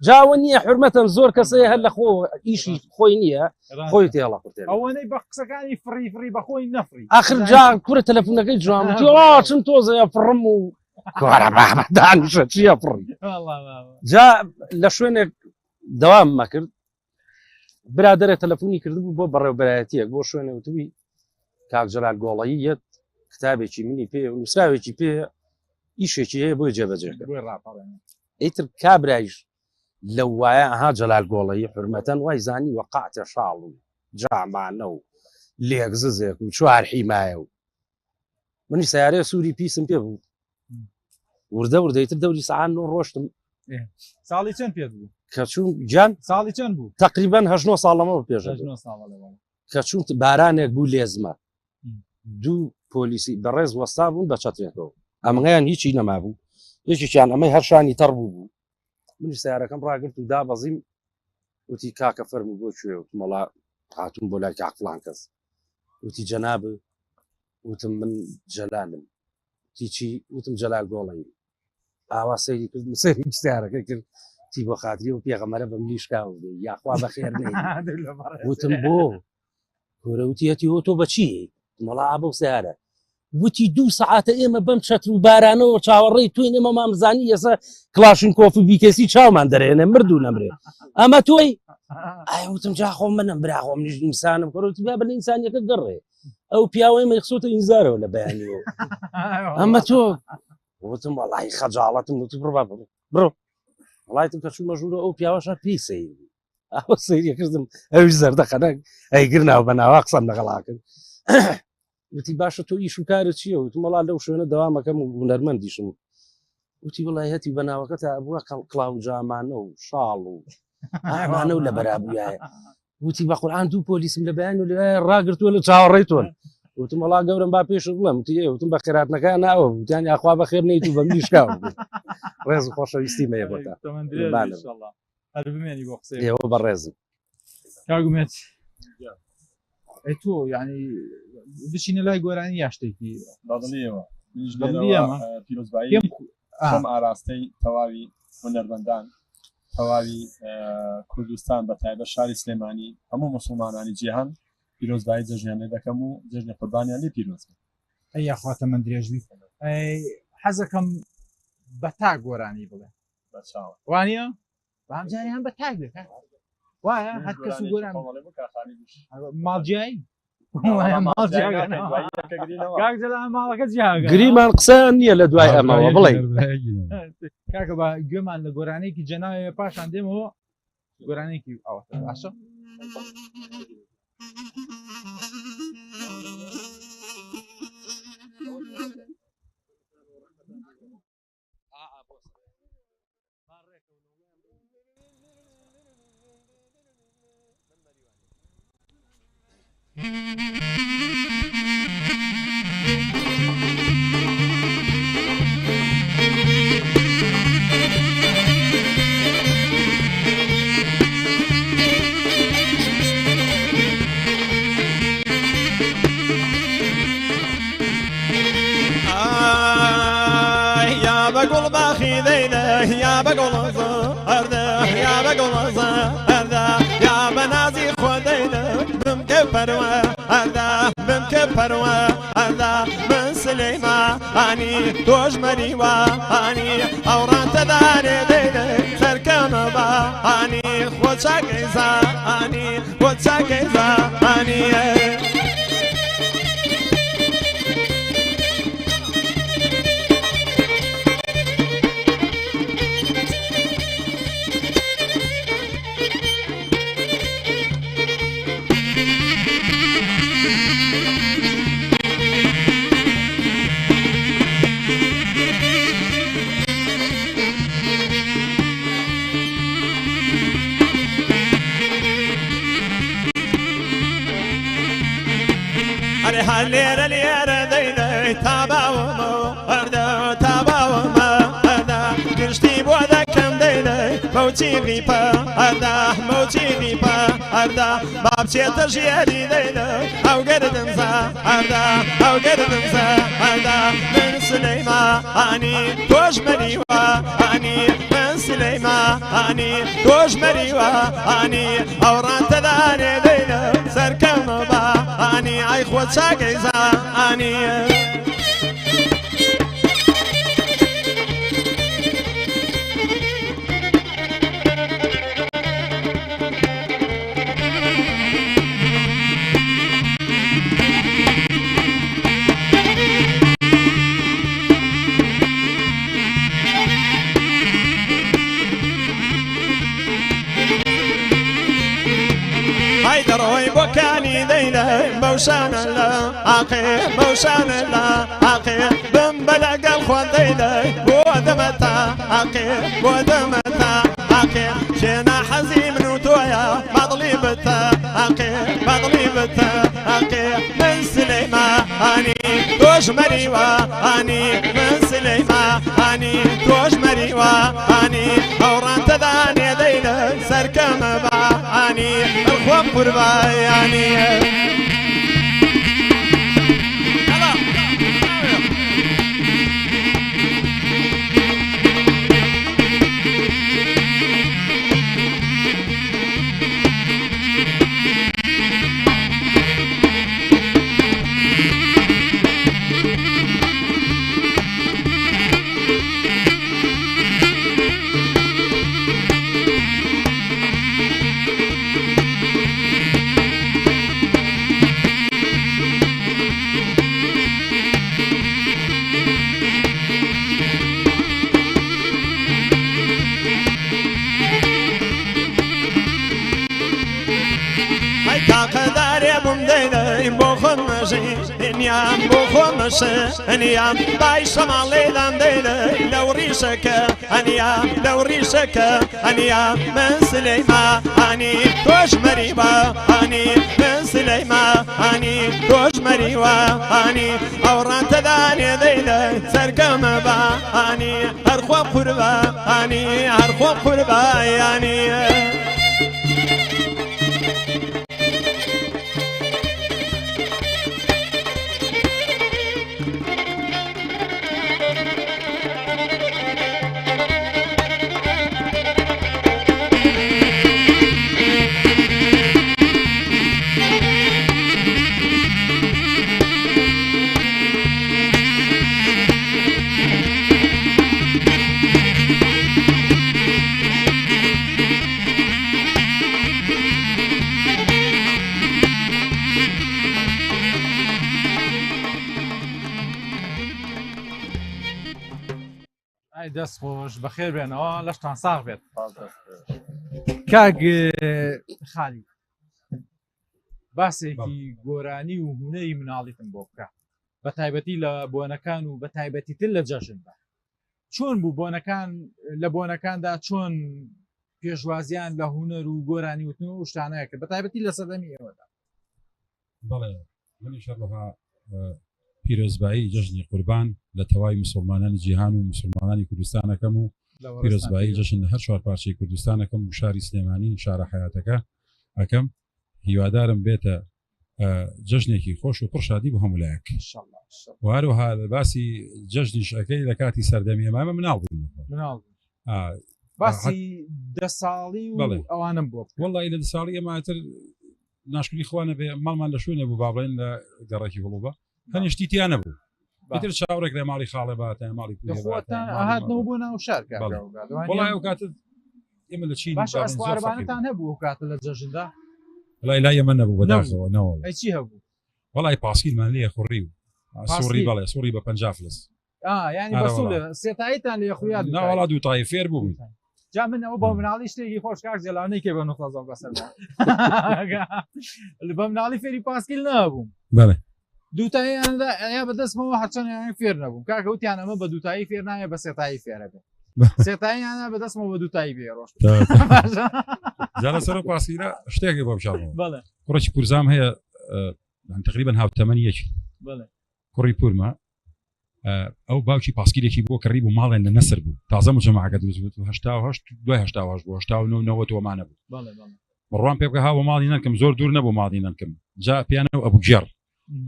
جاوە نییە حرمەتەن زۆر کەسەیە هەر لە خۆ ئیشی خۆی نییە خۆی تێڵە قورتێن ئەوەنەی بە قسەکانی فڕی بەخۆی نەفری آخر جا کوڕە تەلەفۆنەکەی جوان چم تۆزەیە فڕم و دانیشە چیە فڕی جا لە شوێنێک دەوام مەکرد برادەرە تەلەفۆنی کردبوو بۆ بەڕێوەبەرایەتیەک بۆ شوێنە وتوی کاک جەلال گۆڵایی یەت کتابێکی منی پێ و نووسراوێکی پێ ئیشێکی هەیە بۆی جێبەجێکە ئیتر کابرایش لەو وایە ئەها جەلال گۆڵایی حرمەتەن وای زانی وەقعتە شاڵ و جامانە و لێک ززێک و چوار حیمایە و منی سیارەیە سووری پیسم پێ بوو وردەیتر دەوری سەعات 9 ڕۆشتم ساڵی چەند پێت بوو کە چوون گیان ساڵی چەند بوو تقریبان 8 ساڵەمەوە پێش کە چوون بارانێک بوو لێزمە دوو پۆلیسی بەڕێز وەستا بوون بە چەترێکەوە ئەمەیان هیچی نەما بوو یەکێکیان ئەمەی هەرشانی تەڕ بوو منی سیارەکەم ڕاگرت و دابەزیم وتی کاکە فەرموو بۆ کوێ مەڵا هاتوون بۆ لای کاک فڵان کەس وتی جەناب وتم من جەلالم وتی چی وتم جەلال گۆڵایی ئاوا سەیری کرد سەیری سیارەکەی کرد تی بۆ خاتری و پێغەمبەرە بە ملیشکاو یاخوا بەخێر وتم بۆ کۆرەوتی هەتی تۆ بەچی مەڵا بەو سیارە وتی 2 ساعتە ئێمە بەم چەتر و بارانەوە چاوەڕێی توی ئێمە مامزانی ئێستا کلاشن کۆف و بیکەسی چاومان دەرێنێ مردوو نەمرێ ئەمە تۆی ئاوتم جاخۆ منم براخۆ منیش ئینسانم کۆرەوتی با بە ئینسانیەکە گەڕێ ئەو پیاوەی مەخسوتە ئینزارەوە لە بەیانیەوە ئەمە تۆ وتم وەڵی خەجاڵەتم وتی بڕۆ وڵایتم کە چوو مەژوورە ئەو پیاوەشە پێی سەیری ئەوە سەیریە کردم ئەوی زەردەخەنە ئەیگرناو بەناوا قسەم لەگەڵاکرد وتی باشە تۆ ئیش و کارت چییە وتم وەڵا لەو شوێنە دەوامەکەم و هونەرمەندیشم وتی وڵایەتی بەناوەکە تا بووە کڵاو جامانە و شاڵ و ئامانە و لە بەرابووایە وتی بە قورئان دوو پۆلیسم لە بەیان و لە ڕاگرتووە لە چاوەڕێی تۆن وتم وەڵا گەورم با پێش بڵێم وتی وتم بە خێراتنەکە ناوە وتیان یاخوا بەخێر نەیت و بە میشکاو ڕێز خۆشەویستی مەیە بۆ ئێوە بە ڕێزم کاگومێت ئەی تۆ یعنی بچینە لای گۆرانی یا شتێکی خۆم ئاراستەی تەواوی هونەرمەندان تەواوی کوردستان بە تایبەت شاری سلێمانی هەموو موسڵمانانی جیهان پیرۆزبایی جەژنیانێ دەکەم و جەژنی قوربانیان لێ پیرۆز ئەی یاخواتە من درێژوی حەزەکەم بە تا گۆرانی بڵێ وانە بەهەمجاریان بە تاک بێت وایە هەر کەس و گۆران ماڵجیایی ماڵەکە جیاگە گریمان قسە نییە لە دوای ئەمەوە بڵێ کاکە بە گوێمان لە گۆرانێکی جەناوێ پاشان دێمەوە گۆرانێکی ئەوە باشە بقول باخي ذيله يا بقول زرده يا بقول زرده يا بنازي خذيله بمكفر وهذا بمكفر وهذا من سليماني توجمني واني اورانت داري ذيله سركم باني خوشك زاني خوشك زاني هالليرة ليرة دينا تاباوما أردا تاباوما أردا كرشتي بودا كم دينا موتي غيبا أردا موتي غيبا أردا بابشي تجيالي دينا أو قردن زا أردا أو قردن زا أردا من سليماني توجمني واني من سليماني توجمني واني أوران تداني دينا سركم باني عي خوتشاك زاني هيدروي بوكاني ذيله موشان العاقي موشان العاقي بمبلغ الخوان ذيله بودمتا عاقي بودمتا عاقي شينا حزين وتويا مظليبتا عاقي مظليبتا عاقي من سليماني توجمري واني من سليماني توجمري واني اوران تذاني ذيله سركم باني الخوان قرباني انيام بخمس انيام بايش مالي ديلي لو ريشك انيام لو ريشك انيام من سليماني توجمري واني من سليماني توجمري واني اوران تذاني ديلي سرقم باني ارخو قرباني ارخو قرباني دەستخۆش بەخێر بێنەوە لەشتان ساغ بێت کاک خالی باسێکی گۆرانی و هونەری مناڵیتم بۆ بکە بە تایبەتی لە بۆنەکان و بە تایبەتیتر لە جەژندا چۆن بوو بۆنەکان لە بۆنەکاندا چۆن پێشوازیان لە هونەر و گۆرانی وتن و شتانەیە کرد بە تایبەتی لە سەردەمی ئێوەدا بەڵێ من ئینشەڵڵا پیرۆزبایی جەژنی قوربان لە تەواوی مسلمانانی جیهان و مسلمانانی کوردستانەکەم و پیرۆزبایی جەژن لە هەر چوار پارچەی کوردستانەکەم و شاری سلێمانی شارە حیاتەکە ئەەکەم هیوادارم بێتە جەژنێکی خۆش و پڕشادی بۆ هەمولایەک و هەروەها باسی جەژنیش ئەەکەی لە کاتی سەردەمی ئەمامە مناڵ بووین باسی دە ساڵی و ئەوانم بۆ وەڵی لە دە ساڵی ئەماتر ناشکری خوانە بێ ماڵمان لە شوێنە بوو بابڵێن لە گەڕێکی هەڵوبە هەنیشتی تیان نەبوو تر چاوڕێک لە ماڵی خاڵێ باتە ماڵی هاتنەوە بۆ ناو شار وڵای ئەو کاتت ئێمە لە چین ئەسواربانتان هەبوو کاتە لە جەژندا لای ئەمە نەبوو بەداخەوە نەوە چی هەبوو وڵای پاسیلمان لێ خوڕی و سوڕی بەڵێ سوڕی بە 50 فلس ینی بەسوول سێتاییتان لێ خویان ناوەڵا دووتایی فێر بووین جا من ئەوە بە مناڵی شتێکی خۆش کاک جێڵانەی کێ بە نقطەزە بەسەر بە مناڵی فێری پاسکیل نەبووم بەڵێ دووتاییاندا ئەیا بەدەستمەوە هەرچەند فێر نەبووم کاکە وتیان ئەمە بە دووتایی فێر نایە بە سێتایی فێرە بێ سێتاییانە بەدەستمەوە بە دووتایی بێ ڕۆژ جا لەسەر پاسکیلە شتێکی بۆ بشارەوە بەڵێ کوڕێکی پورزام هەیە تقریبا هاوتەمەنی یەکی بەڵێ کوڕی پورمە ئەو باوکی پاسکیلێکی بۆ کڕی بوو ماڵێن لە نەسر بوو تازە مجەماعەکە دروست بوو 1970 دوای 1970 بوو 1990 وەمانە بوو بڕوان پێ بکە هاوە ماڵی نەکەم زۆر دوور نەبوو ماڵی نەکەم جا پیانەوە ئەبوو گێڕ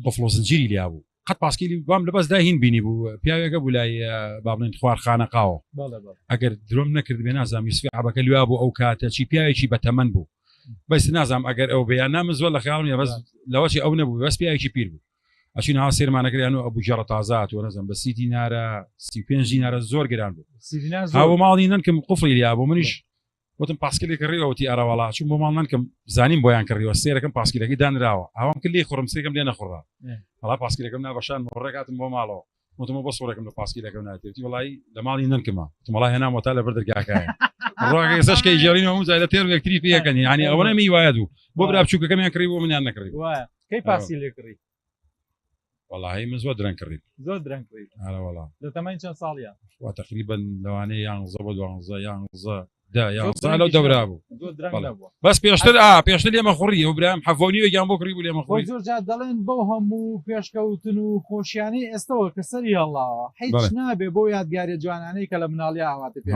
قفڵ و زنجیری لیا بوو قەت پاسکیلی بام لەبەس داهین بینی بوو پیاوێکە بوو لای بابڵێن خوارخانە قاوە ئەگەر درۆم نەکرد بێ نازام یوسفی عەبەکە لوا بوو ئەو کاتە چی پیاوێکی بەتەمەن بوو بەس نازام ئەگەر ئەو بەیان نامە زۆر لە خیاڵم نیە بەس لەوەشی ئەو نەبوو بەس پیاوێکی پیر بوو ئەچین ها سێرمانەکەیان و ئەبوو جێڕە تازات و نەزم بە 30 دینارە 35 دینارە زۆر گران بوو هاوە ماڵی نەنکەم قفڵی لیا بوو منیش وتم پاسکیلێک کڕیەوەتی ئەراوەڵا چون بۆ ماڵ نەنکەم زانیم بۆیان کڕیەوە سێرەکەم پاسکیلەکەی دانراوە ئەوام کرد لێ خوڕم سێکم لێ نەخوڕا هەڵا پاسکیلەکەم نابەشان ڕێکاتم بۆ ماڵەوە وتم بۆ سوڕێکم لە پاسکیلەکەم ناتێتی وڵی لە ماڵی نەنکەمە وتمەڵای هێنامەوە تا لە بەر دەرگاکایە ڕۆکە ئێسەشکەی ژێڕینەوە هەموو لە تێر یەکتری پێەکەنی ینی ئەوە نەمی وایە دوو بۆ برا بچووکەکەمیان کڕی بۆ منیان نەکڕی کەی پاسی لێ کڕی والله من زۆر درەنگ کڕی زۆر درەنگ کڕی وڵا لە تەمەنی چەند ساڵیان وا تقریبا لەوانەیە 11 بۆ 12 لەو دەورا بوو بەس پێشتر لێمە خوڕی و برام حەفۆنیوەیان بۆ کڕی بوو لێمە خوڕی زۆر جار دەڵێن بەو هەموو پێشکەوتن و خۆشیانی ئێستەوە کە سەری هەڵاوە هیچ نابێ بۆ یادگاری جوانانەی کە لە مناڵی ئاواتە پێ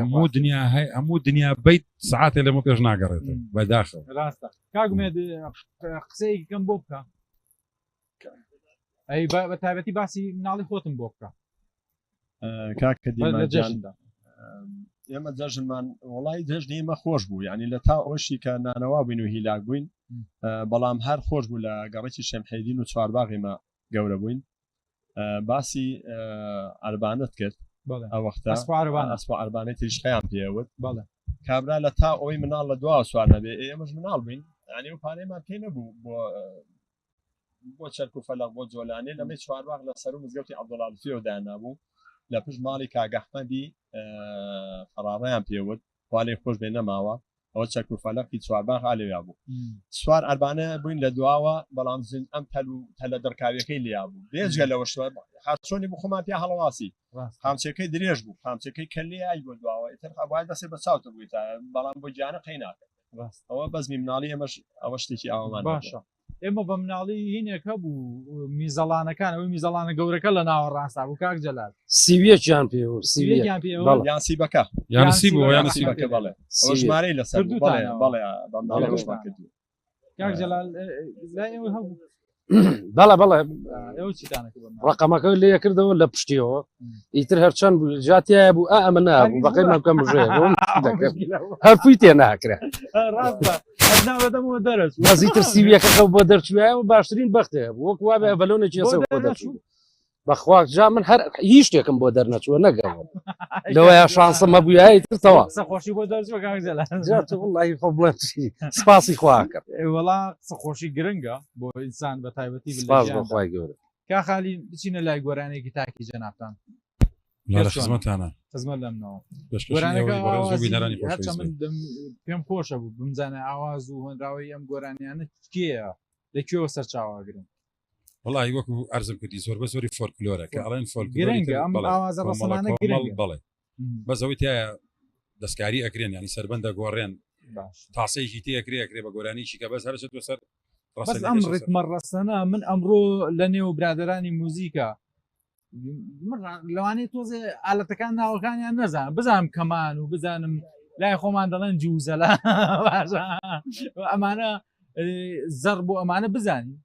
هەموو دنیا بیت سعاتێ لەمە پێش ناگەڕێتە بەداخەوە ڕاستە کاگومێت قسەیەکی کەم بۆ بکە ئەی بە تایبەتی باسی مناڵی خۆتم بۆ بکە کاکە دیمەجان ئێمە جەژنمان وڵی جەژنی ئێمە خۆش بوو ینی لە تا ئەوشی کە نانەوا بووین و هیلاک بووین بەڵام هەر خۆش بوو لە گەڕێکی شەمحەیدین و چوارباغیمە گەورە بووین باسی ئەربانت کرد ئەوەختە ئەسپا ئەربانەی تریشقیان پێوت کابرا لە تا ئەوەی مناڵ لە دوا سوار نەبێ ئێمەش مناڵ بووین ینی و پارەیمان پێ نەبوو بۆ چەرک و فەلەق بۆ جۆلانێ لەمەی چوارباغ لە سەر و مزگەوتی عەبدوڵڵاتیەوە دانابوو لە پشت ماڵی کاگەحمەدی قەراڕیان پێوت والێ خۆش بێ نەماوە ئەوە چەک و فەلەقی چوارباغ ئالێویا بوو سوار ئەربانە بووین لە دواوە بەڵام زین ئەم تەلە دەرکاویەکەی لیا بوو بێجگە لەوە هەرچۆنی بوو خۆمان پێ هەڵەواسی خامچەکەی درێژ بوو خامچەکەی کەلی ئای بۆ دواوە ئیتر ئەوای دەسێ بە چاوتە بوویتە بەڵام بۆ گیانە قەی ناکەن ئەوە بەزمی مناڵی ئەمەش ئەوە شتێکی ئاوامان باشە ئێمە بە مناڵی هینێکە بوو میزەڵانەکان ئەوی میزەڵانە گەورەکە لە ناوە ڕاستا بوو کاک جەلال سیویەکیان پێ یان سیبەکە یان سیبەکە بەڵێ ئەوە ژمارەی لەسەر بەڵێ کاک جەلال لای ئێوە هەبوو بەڵێ ئێوە چیتانەکە ڕقەمەکە لێ کردەوە لە پشتیەوە ئیتر هەرچەند بوو جاتیایە بوو ئەمە نابوو بەقەی مەکەم ژێ هەرفوی تێ ناکرا مەزیتر سیویەکە بۆ دەرچوایە و باشترین بەختەیە وەک وابێ بەلۆنێکی ئێسە بۆ دەرچوو بەخوا جا من هەر هیچ شتێکم بۆ دەرنەچووە نەگەڵم لەوەیە شانسم هەبووایە ترتەوە خۆشی بۆ دەرچوە کاک جەلال وڵی خۆ بڵێن سپاسی خوا کرد وەڵا قسە خۆشی گرنگە بۆ ئینسان بە تایبەتی سپاس بۆ خوای گەورە کا خالی بچینە لای گۆرانێکی تاکی جەنابتان لە خزمەتانە خزمەت لەمنەوە بینەرانی پێم خۆشە بوو بمزانە ئاواز و هەنراوی ئەم گۆرانیانە کێە لەکوێوە سەرچاواگرن وڵی وەکو ئەرزم کردی زۆر بە زۆری فۆلکلۆرە کە ئەڵێن گرنگە ئەم ئاوازە ڕەسەنانە گرنگە بەڵێ بەزەوەی تایە دەستکاری ئەکرێن ینی سەربەندە گۆڕێن تاسەیەکی تێکرێ بە گۆرانیشی کە بەس هەرچێت سەر بەس ئەم ڕێتمە ڕەسەنە من ئەمڕۆ لە نێو برادرانی موزیکە لەوانەیە تۆزێ ئالەتەکان ناوەکانیان نەزانم بزانم کەمان و بزانم لای خۆمان دەڵێن جوزەلا ئەمانە زەر بۆ ئەمانە بزانین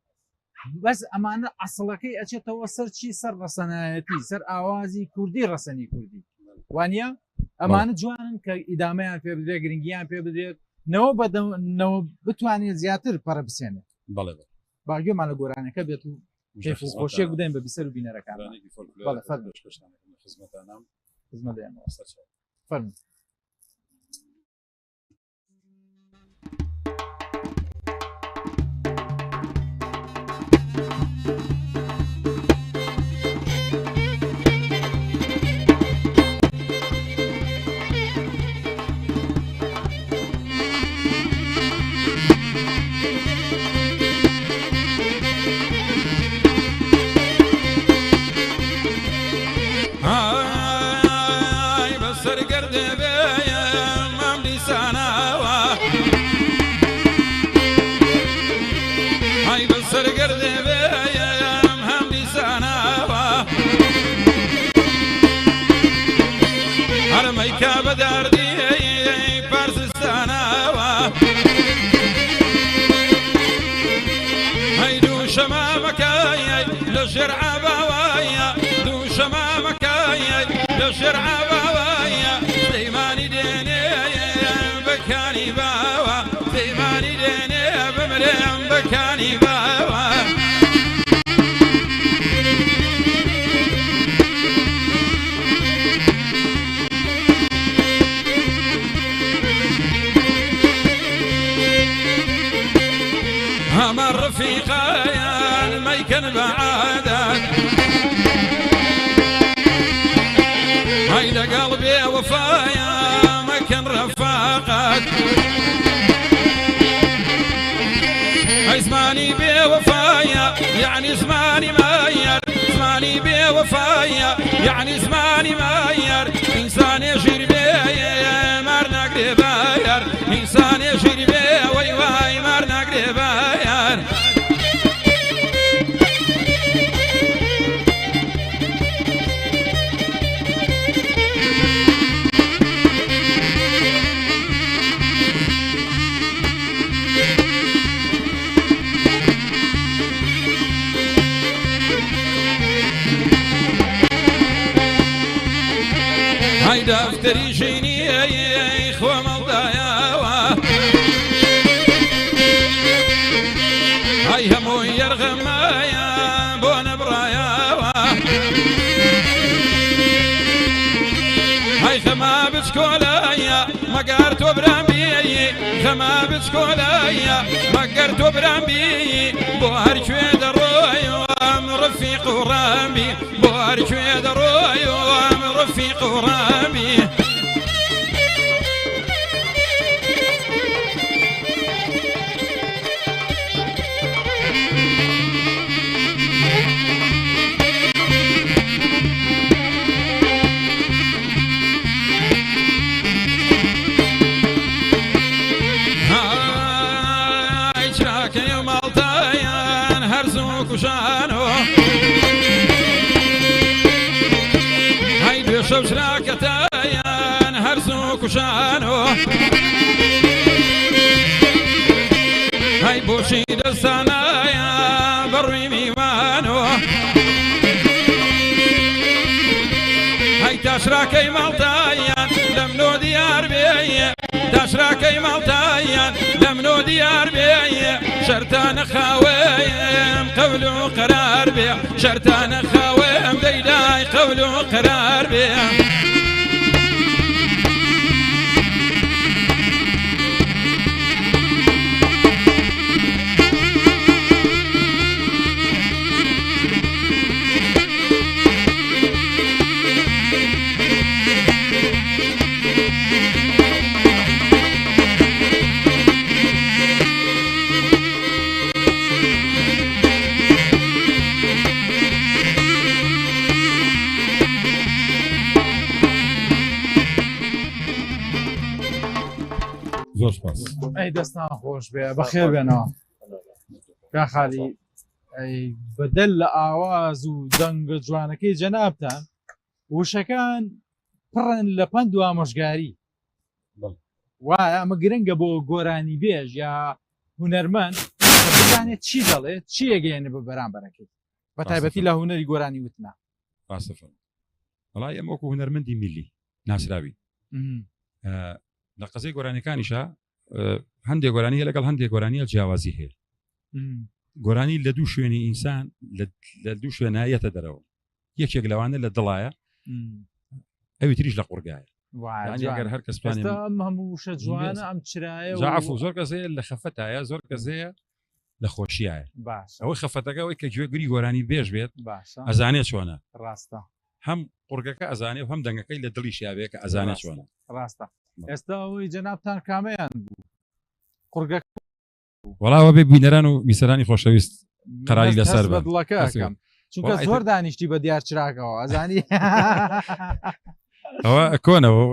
بەس ئەمانە ئەسڵەکەی ئەچێتەوە سەر چی سەر ڕەسەنایەتی سەر ئاوازی کوردی ڕەسەنی کوردی وانە ئەمانە جوانن کە ئیدامەیان پێ بدرێت گرنگیان پێ بدرێت نەوە بەدەنەوە بتوانێت زیاتر پەرە بسێنێت باگوێمان لە گۆرانەکە بێت و خۆشیێک بدەین بە بیسەر و بینەرەکان فەرموو زماني بوفايا يعني زماني ماير زماني بوفايا يعني زماني ماير إنسان يجري بيا مرنا قريباير إنسان يجري بيا وي واي مرنا قريباير هاي دفتري جيني يا إخوة مضايا هاي همو يرغم يا بون برايا هاي خما بتشكولايا ما قرت برامبي خما بتشكولايا ما قرت برامبي بوهر شويد الروي وام رفيق ورامبي بوهر شويد الروي وام رفيق ورامبي شراكتايان هرسو كشانو هاي بوشي دستانايا بروي ميوانو هاي تشراكي مالتايان لمنو ديار بي تشراكي مالتايان لمنو ديار بي شرطان خاويم قولو قرار بي شرطان خاويم ديداي قولو قرار بي زۆر سپاس. ئەی دەستان خۆش بێ بەخێر بێنەوە کاخالی ئەی بەدەل لە ئاواز و دەنگە جوانەکەی جەنابتان وشەکان پڕن لە پند و ئامۆژگاری وایە ئەمە گرنگە بۆ گۆرانی بێژ یا هونەرمەند بزانێت چی دەڵێت چی ئەگەیەنە بە بەرامبەرەکەی بە تایبەتی لە هونەری گۆرانی وتنا ڕاستەفەر وڵای ئەمە وەکو هونەرمەندی میلی ناسراوی لە قەزەی گۆرانەکانیشە هەندێک گۆرانی لەگەڵ هەندێک گۆرانیە جیاوازی هەیە گۆرانی لە دوو شوێنی ئینسان لە دوو شوێنایەتە دەرەوە یەکێک لەوانە لە دڵایە ئەوی تریش لە قورگایە ئەگەر هەر کەس هەموو شە جوانە ئەم چرایە زعف و زۆر کەسەیە لە خەفەتایە زۆر کەسەیە لە خۆشیایە باش ئەوەی خەفەتەکەەوەی کە گوێگری گۆرانی بێژ بێت باشە ئەزانێت چۆنە ڕاستە هەم قورگەکە ئەزانێ و هەم دەنگەکەی لە دڵی شیاوەیە کە ئەزانێت چۆنە ڕاستە ئێستا ئەوەی جەنابتان کامەیان بوو قورگەکە وەڵاوە بێ بینەران و بیسەرانی خۆشەویست قەراری لەسەر بە دڵەکەکەم چونکە زۆر دانیشتی بە دیار چراکەوە ئەزانی ئەوە کۆنەوە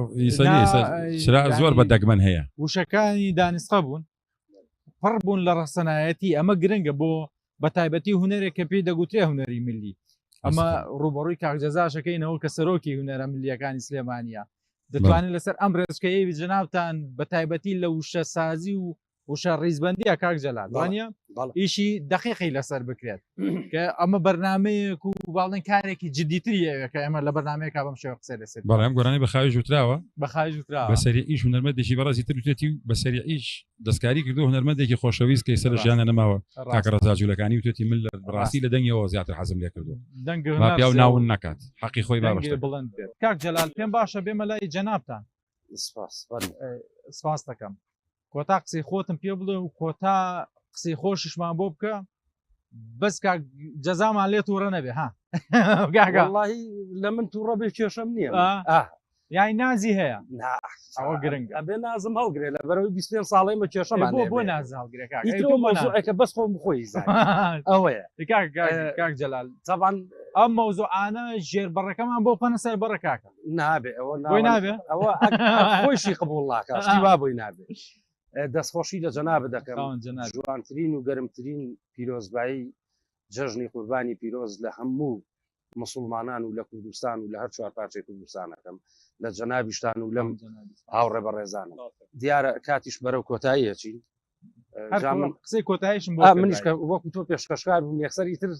چرا زۆر بە دەگمەن هەیە وشەکانی دانیسقە بوون پڕ بوون لە ڕەسەنایەتی ئەمە گرنگە بۆ بە تایبەتی هونەرێک کە پێی دەگوترێ هونەری ملی ئەمە ڕوبەڕووی کاکجەزاشەکەینەوە کە سەرۆکی هونەرە ملیەکانی سلێمانە دەتوانێت لەسەر ئەم ڕێزکەیەوی جەنابتان بە تایبەتی لە وشە سازی و وشە ڕیزبندیە کاک جەلال وانە ئیشی دقیقی لەسەر بکرێت کە ئەمە بەرنمەیەک و باڵێن کارێکی جددیتریە کە ئەمە لە بەرنمەیەک بەم شێوە قسە لەسەر بەڵام گۆرانی بە خاوی ژوتراوە بە خاوی ژوتراوە بەسەری ئیش هونەرمەندێکی بەڕازی ترێتی و بەسەری ئیش دەستکاری کردو هونەرمەندێکی خۆشەویست کە سەر ژیانە نەماوە کاکە ڕەزا جوولەکانی وتێتی من لە ڕاستی لە دەنگەوە زیاتر حەزم لێ کردو پیا و ناون نکات حەقی خۆی بابشتە بڵند بێت کاک جەلال پێم باشە بێمە لای جەنابتان سپاس دەکەم کۆتا قسەی خۆتم پێ بڵێ و کۆتا قسەی خۆششمان بۆ بکە بەس کاک جەزامان لێت تووڕە نەبێ ها واللهی لە من تووڕە بێ کێشەم نییە یای نازی هەیە ئەوە گرنگە ئەبێ نازم هەڵگرێ لە بەرەوەی 25 ساڵی مە کێشەمان بۆ نازی هەڵگرێکە بەس خۆم بخۆی ئەوەیە کاک جەلال طبعاً ئەم مەوزوعانە ژێربەڕەکەمان بۆ پەنە سەر بەڕێکاکە نابێ ئەوە نابێ ئەوە خۆشی قبول ناکە شتیوا بۆی نابێ دەستخۆشی لە جەنابە دەکەم جوانترین و گەرمترین پیرۆزبایی جەژنی قوربانی پیرۆز لە هەموو مسلمانان و لە کوردستان و لە هەر چوار پارچەی کوردستانەکەم لە جەنابیشتان و لەم هاوڕێ بەڕێزانم دیارە کاتیش بەرەو کۆتاییەچین قسەی کۆتاییشم منیش وەکو تۆ پێشکەشکار بووم یەکسەری تر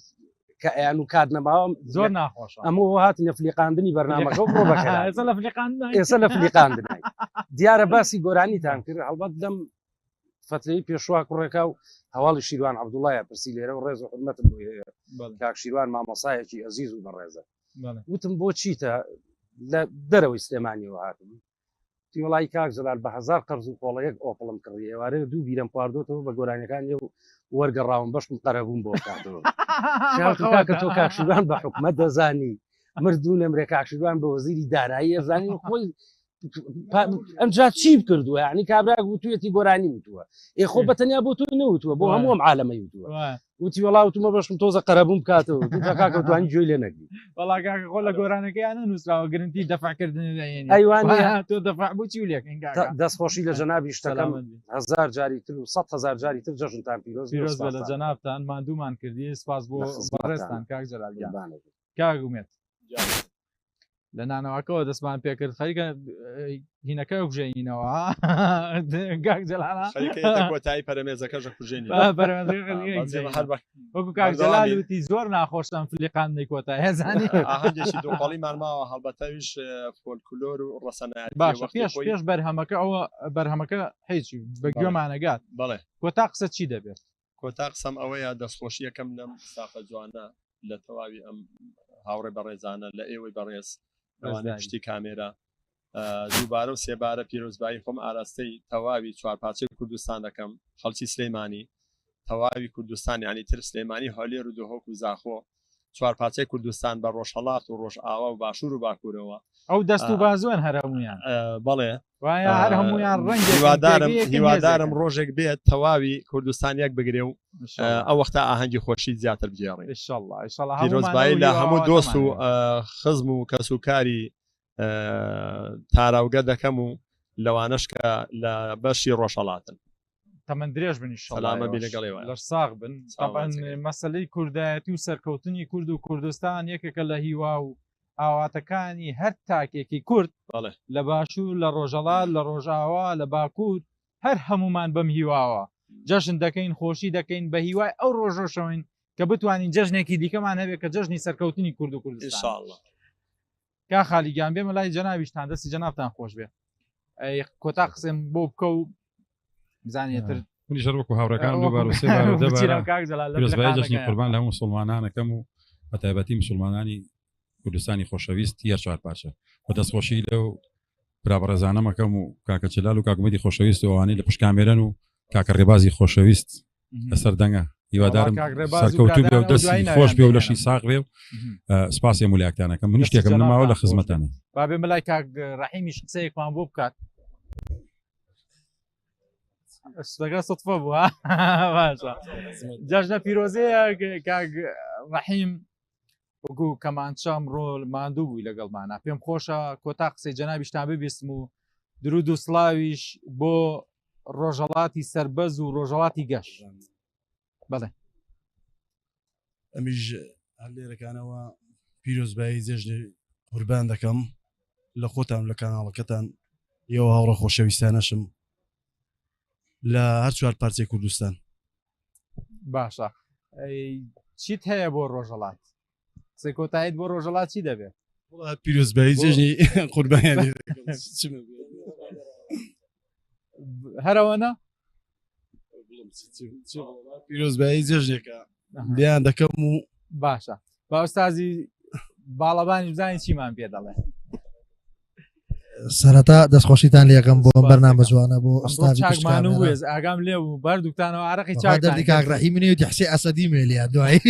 کە ئەیان و کات نەماوەم زۆر ناخۆش ئەمە هاتی نەفلیقاندنی بەرنامەکە بۆ بەکە ئێستا لە فلیقاندنای دیارە باسی گۆرانیتان کرد هەڵبەت لەم فترەی پێشوا کوڕێکا و هەواڵی شیروان عەبدوڵایە پرسی لێرە و ڕێز و حرمەتم بۆ کاک شیروان مامۆسایەکی ئەزیز و بەڕێزە وتم بۆ چیتە لە دەرەوەی سلێمانیەوە هاتم وڵی کاک جەلال بە 1000 قەرز و کۆڵەیەک ئۆپڵم کڕی ئێوارە دوو بیرم خواردۆتەوە بە گۆرانەکانی و وەرگەڕاوم بەشم قەرەبووم بۆ کاتەوە کاکە تۆ کاکشیروان بە حکومەت دەزانی مردوو لەمرێ کاکشیروان بە وەزیری دارایی ئەزانی خۆی ئەمجا چی کردووە ینی کابراک وتوێتی گۆرانی وتووە ئێخۆ بەتەنیا بۆ تو نەوتووە بۆ هەموم عالەمە وتووە وتی وڵاوتمە بەشم تۆزە قەرەبووم کاتەوە کاکەوتوانی گوێی لێ نەگری وڵا کاکە خۆ لە گۆرانەکەیان نووسراوە گرنتی دەفعکردن ئەیوان تۆ دەفع بچی و لێک دەستخۆشی لە جەنابی شتەکەم 1000 جاری تر و 100,000 جاری تر جەژنتان پیرۆز بە لە جەنابتان ماندوومان کردی سپاس بۆ بەڕێستان کاک جەلال کاگومێت لە نانەوەکەەوە دەستمان پێکرد خەریکە هینەکە کوژێنینەوە گاک جەلالە کۆتایی پەرەمێزەکەش کوژێنی وەکو کاک جەلال وتی زۆر ناخۆشتان فلیقاندنی کۆتای هێزانی ئاهەنگێکی دووقۆڵی مانماوە هەڵبەتەویش فۆلکلۆر و ڕەسەنایەتی باشە پێش بەرهەمەکە ئەوە بەرهەمەکە هیچی بە گوێمانەگات بەڵێ کۆتا قسە چی دەبێت کۆتا قسەم ئەوەیە دەستخۆشی یەکەم لەم ساقە جوانە لە تەواوی ئەم هاوڕێ بەڕێزانە لە ئێوەی بەڕێز شتی کامێرە دووبارە و سێبارە پیرۆزبایی خۆم ئاراستەی تەواوی چوارپارچەی کوردستان دەکەم خەڵکی سلەیمانی تەواوی کوردستان ینی تر سلێمانی هەولێر و دۆهۆک و زاخۆ چوارپارچەی کوردستان بە ڕۆژهەڵات و ڕۆژئاوا و باشوور و باکوورەوە ئەو دەست و بازوێن هەرهەمویان بەڵێ هەر هەمویان ڕەنگ هیوادارم ڕۆژێک بێت تەواوی کوردستانیەک بگرێ و ئەو وەختا ئاهەنگی خۆشی زیاتر بجێڕێ پیرۆزبایی لە هەموو دۆست و خزم و کەسوکاری تاراوگە دەکەم و لەوانش کە لە بەشی ڕۆژهەڵاتن تەمەەن درێژ بن سەلامە بی لەگەڵێوە لەش ساغ بن طبعاً مەسلەی کوردایەتی و سەرکەوتنی کورد و کوردستان یەکێکە لە هیوا و ئاواتەکانی هەر تاکێکی کورد لە باشوور لە ڕۆژهەڵات لە ڕۆژاوا لە باکوور هەر هەمومان بەم هیواوە جەژن دەکەین خۆشی دەکەین بە هیوای ئەو ڕۆژۆشەوەین کە بتوانین جەژنێکی دیکەمان هەبێت کە جەژنی سەرکەوتنی کورد و کوردستان کا خالیگیان بێمە لای جەناویشتان دەستی جەنابتان خۆش بێ کۆتا قسم بۆ بکە و بزانێتتر منیشەر وەکو هاوڕەکان جەژنی قوربان لە هەموو مسلمانانەکەم و بە تایبەتی مسلمانانی کوردستانی خۆشەویست یەر چوار پارچە بە دەستخۆشی لەو برابەڕێزانە مەکەم و کاکە چلال و کاکمەدی خۆشەویست و ئەوانەی لە پشکامێرن و کاکە ڕێبازی خۆشەویست لەسەر دەنگە هیوادارم سەرکەوتوو بێ و دەستی خۆش بێ و لەشی ساغ بێ و سپاسی مولایەکتانەکەم من شتێکم نماوە لە خزمەتانە بابێ مەلای کاک ڕەحیمیش قسەیەکمان بۆ بکات شتەکە سوتفە بووە باشە جەژنە پیرۆزەیە کاک ڕەحیم وەکو کەمانچەم ڕۆ ماندوو بووی لەگەڵمانە پێم خۆشە کۆتا قسەی جەنابیشتان ببیستم و درود و سڵاویش بۆ ڕۆژهەڵاتی سەربەز و ڕۆژهەڵاتی گەشت بەڵێ ئەمیش هەر لێرەکانەوە پیرۆزبایی جێژنی قوربان دەکەم لە خۆتان لە کاناڵەکەتان ئێوە هاوڕە خۆشەویستانەشم لە هەر چوار پارچەی کوردستان باشە چیت هەیە بۆ ڕۆژهەڵات قسەی کۆتاییت بۆ ڕۆژهەڵات چی دەبێت پیرۆزبایی جێژنی قوربانیان هەرەوەنە پیرۆزبایی جێژنێکە لیان دەکەم و باشە باوستازی باڵەبانی بزانین چیمان پێ دەڵێ سەرەتا دەستخۆشیتان لێەکەم بۆ بەرنامە جوانە بۆ ئەستامان و وێز ئاگام لێ و بەردووکتانەوە عرەقی چاکدەردی کاگڕاهی منێتی حسێ ئەسەدی مێلیان دوایی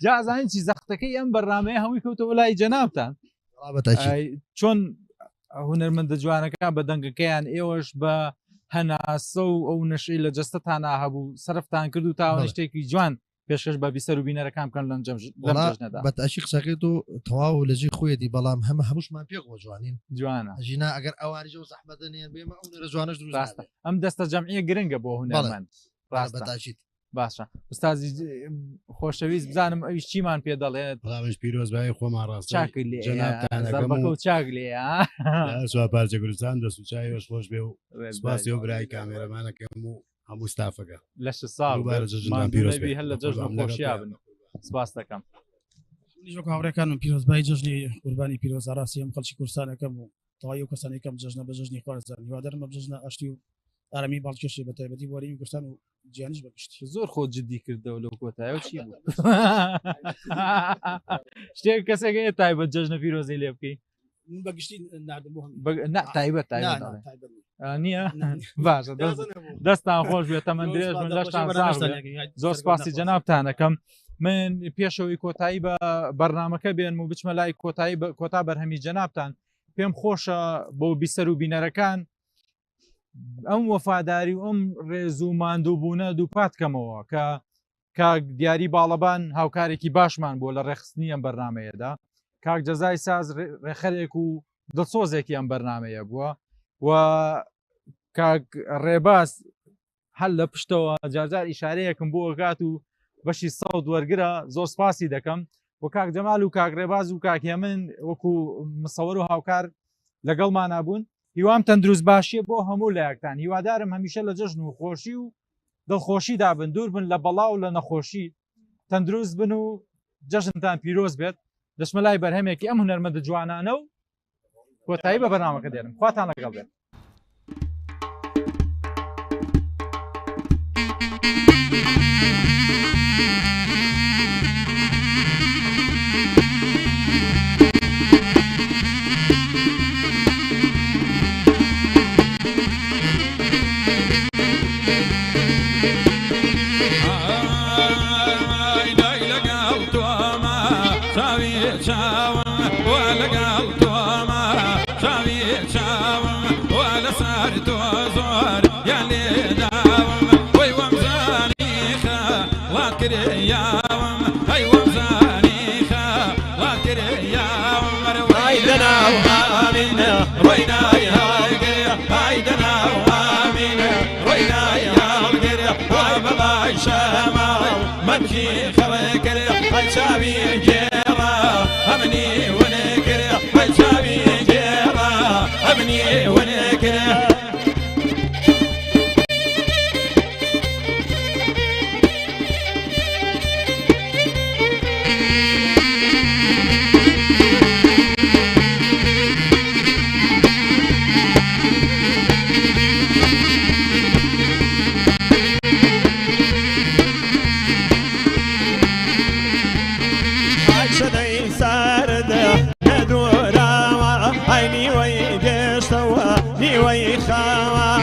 جازانین چی زەختەکەی ئەم بەرنامەیە هەمووی کەوتەوە لای جەنابتان چۆن هونەرمەندە جوانەکان بە دەنگەکەیان ئێوەش بە هەناسە و ئەو نەشەی لە جەستەتانە هەبوو سەرفتان کرد و تاوە شتێکی جوان پێشکەش بە بیسەر و بینەرەکان بکەن لەم جەژنەدا بەتاشی قسەکەیت و تەواو لەژی خۆیەتی بەڵام هەمووشمان پێخۆ جوانین جوانە ژینا ئەگەر ئەوانیژە و زەحمەدەنێن بێمە ئەو نەرە جوانەش دروستە ئەم دەستە جەمعیە گرنگە بۆ هونەرمەند بەتاشیت باشە ئوستازی خۆشەویست بزانم ئەویش چیمان پێ دەڵێت ڕامش پیرۆزبایی خۆمان ڕاست چاکە و چاک لێ پارچە کوردستان دەست و چاوەش خۆش بێ و سپاسی و برای کامێرەمانەکەم و هەموو ستافەکە لە ساڵ پیرۆزبی هەر لە جەژن خۆشییا بن سپاس دەکەم هاوڕێکان و پیرۆزبایی جەژنی قوربانی پیرۆزە ڕاستی ئەم خەڵکی کوردستانەکەم و تەواوی و کەسانێکم جەژنە بە جەژنی خۆرزان هیوادارم بە جەژنە ئاشتی و ئارەمی باڵکێشی بە تایبەتی بۆ کوردستان و جیانیش بەگشتی زۆر خۆ جددی کردەوە لەو کۆتایە چی بوو شتێک کەسێک تایبەت جەژنە پیرۆزەی لێ بکەی بەگشتی تایبەت نییە باشە دەستان خۆش بێت تەمەەن درێژ من لەشتان زۆر سپاسی جەنابتانەکەم من پێشەوەی کۆتایی بە بەرنمەکە بێن و بچمە لای کۆتایی کۆتا بەرهەمی جەنابتان پێم خۆشە بۆ بیسەر و بینەرەکان ئەم وەفاداری و ئەم ڕێز و ماندووبوونە دووپاتکەمەوە کە کاک دیاری باڵەبان هاوکارێکی باشمان بۆ لە ڕێخستنی ئەم بەرنمەیەدا کاک جەزای ساز ڕێخەرێک و دڵسۆزێکی ئەم بەرنمەیە بووە و کاک ڕێباز هەل لە پشتەوە جارجار ئیشارەیەکم بۆ گات و بەشی سەود وەرگرە زۆر سپاسی دەکەم و کاک جەمال و کاک ڕێباز و کاکێ من وەکو مسەوەر و هاوکار لەگەڵمان نبوون هیوام تەندروست باشیە بۆ هەموو لایەکتان هیوادارم هەمیشە لە جەژن و خۆشی و دڵخۆشیدا بن دوور بن لە بەڵاو لە نەخۆشی تەندروست بن و جەژنتان پیرۆز بێت دەچمە لای بەرهەمێکی ئەم هونەرمەندە جوانانە و کۆتایی بە بەرنامەکە دێنم خواتان لەگەڵ بێت روينا داوا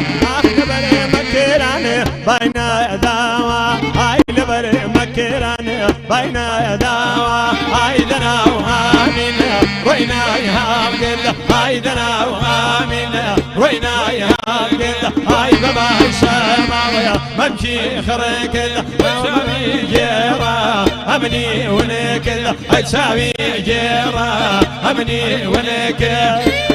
لبر مكرانه بين داوا هاي لبر مكرانه بين داوا هاي دنا وامين وينا يا قل هاي دنا وامين وينا يا قل هاي بابا الشمال ممشي خرك وشامي جيرا امني ونكل هاي شامي جيرا امني ونكل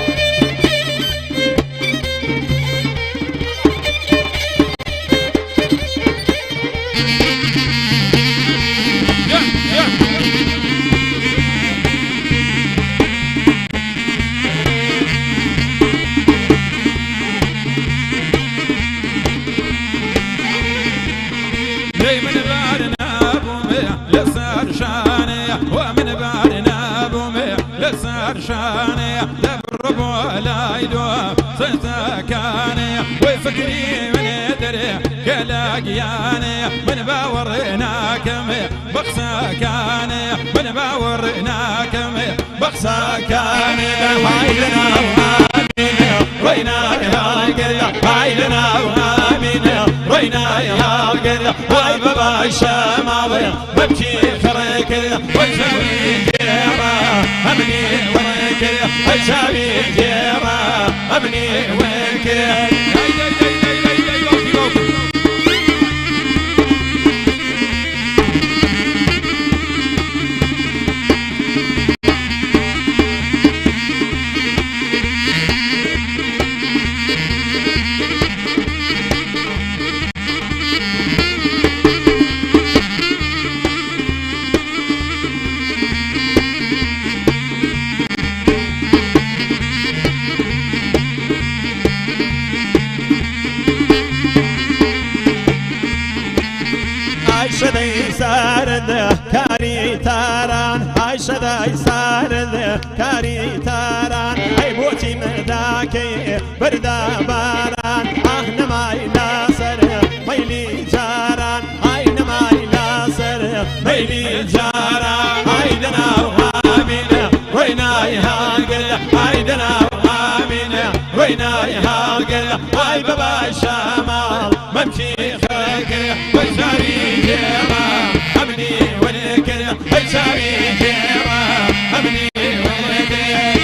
شاني دبر ولا يدوم ستكاني وفكري من يدري كلاقياني من باورناكم بخسكاني من باورناكم بخسكاني هايلنا وامين وينا يا قل هايلنا وامين وينا يا قل هاي بابا الشمال بمشي خرك وشوي جيرا امني شابي جيرا أبني وكل شدي سارد كاري تاران هاي شدي سارد كاري تاران هاي بوتي مداكي بردا باران نماي ناصر ميلي جاران هاي نماي ناصر ميلي جاران هاي دنا وامين ويناي هاقل هاي دنا وامين ويناي هاقل هاي بابا الشمال ممشي خاكر وشاري جيرا أبني ونكر وشاري جيرا أبني ونكر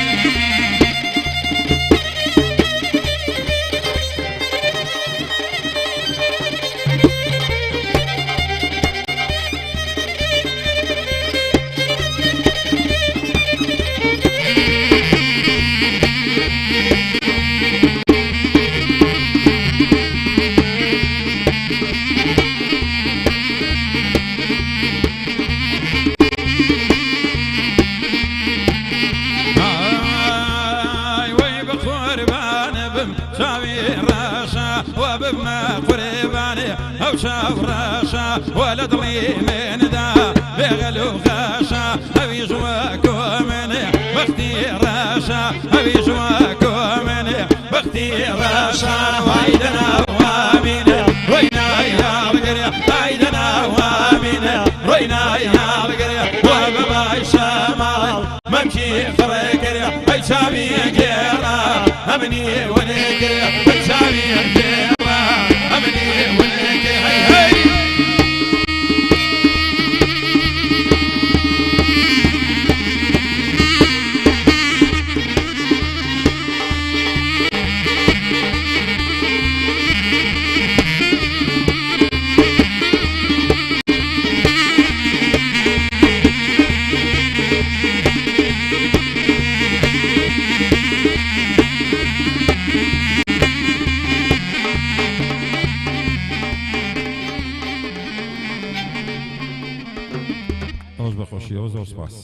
شاف راشا ولد لي من دا بغلو غاشا ابي جواكو من بختي راشا ابي جواكو من بختي راشا وايدنا وامين وينا يا رجل وايدنا وامين وينا يا رجل وبابا الشمال ممشي فرقر اي شابي جيرا امني ونكر اي شابي جيرا امني ونكر زۆر بەخۆشیەوە زۆر سپاس.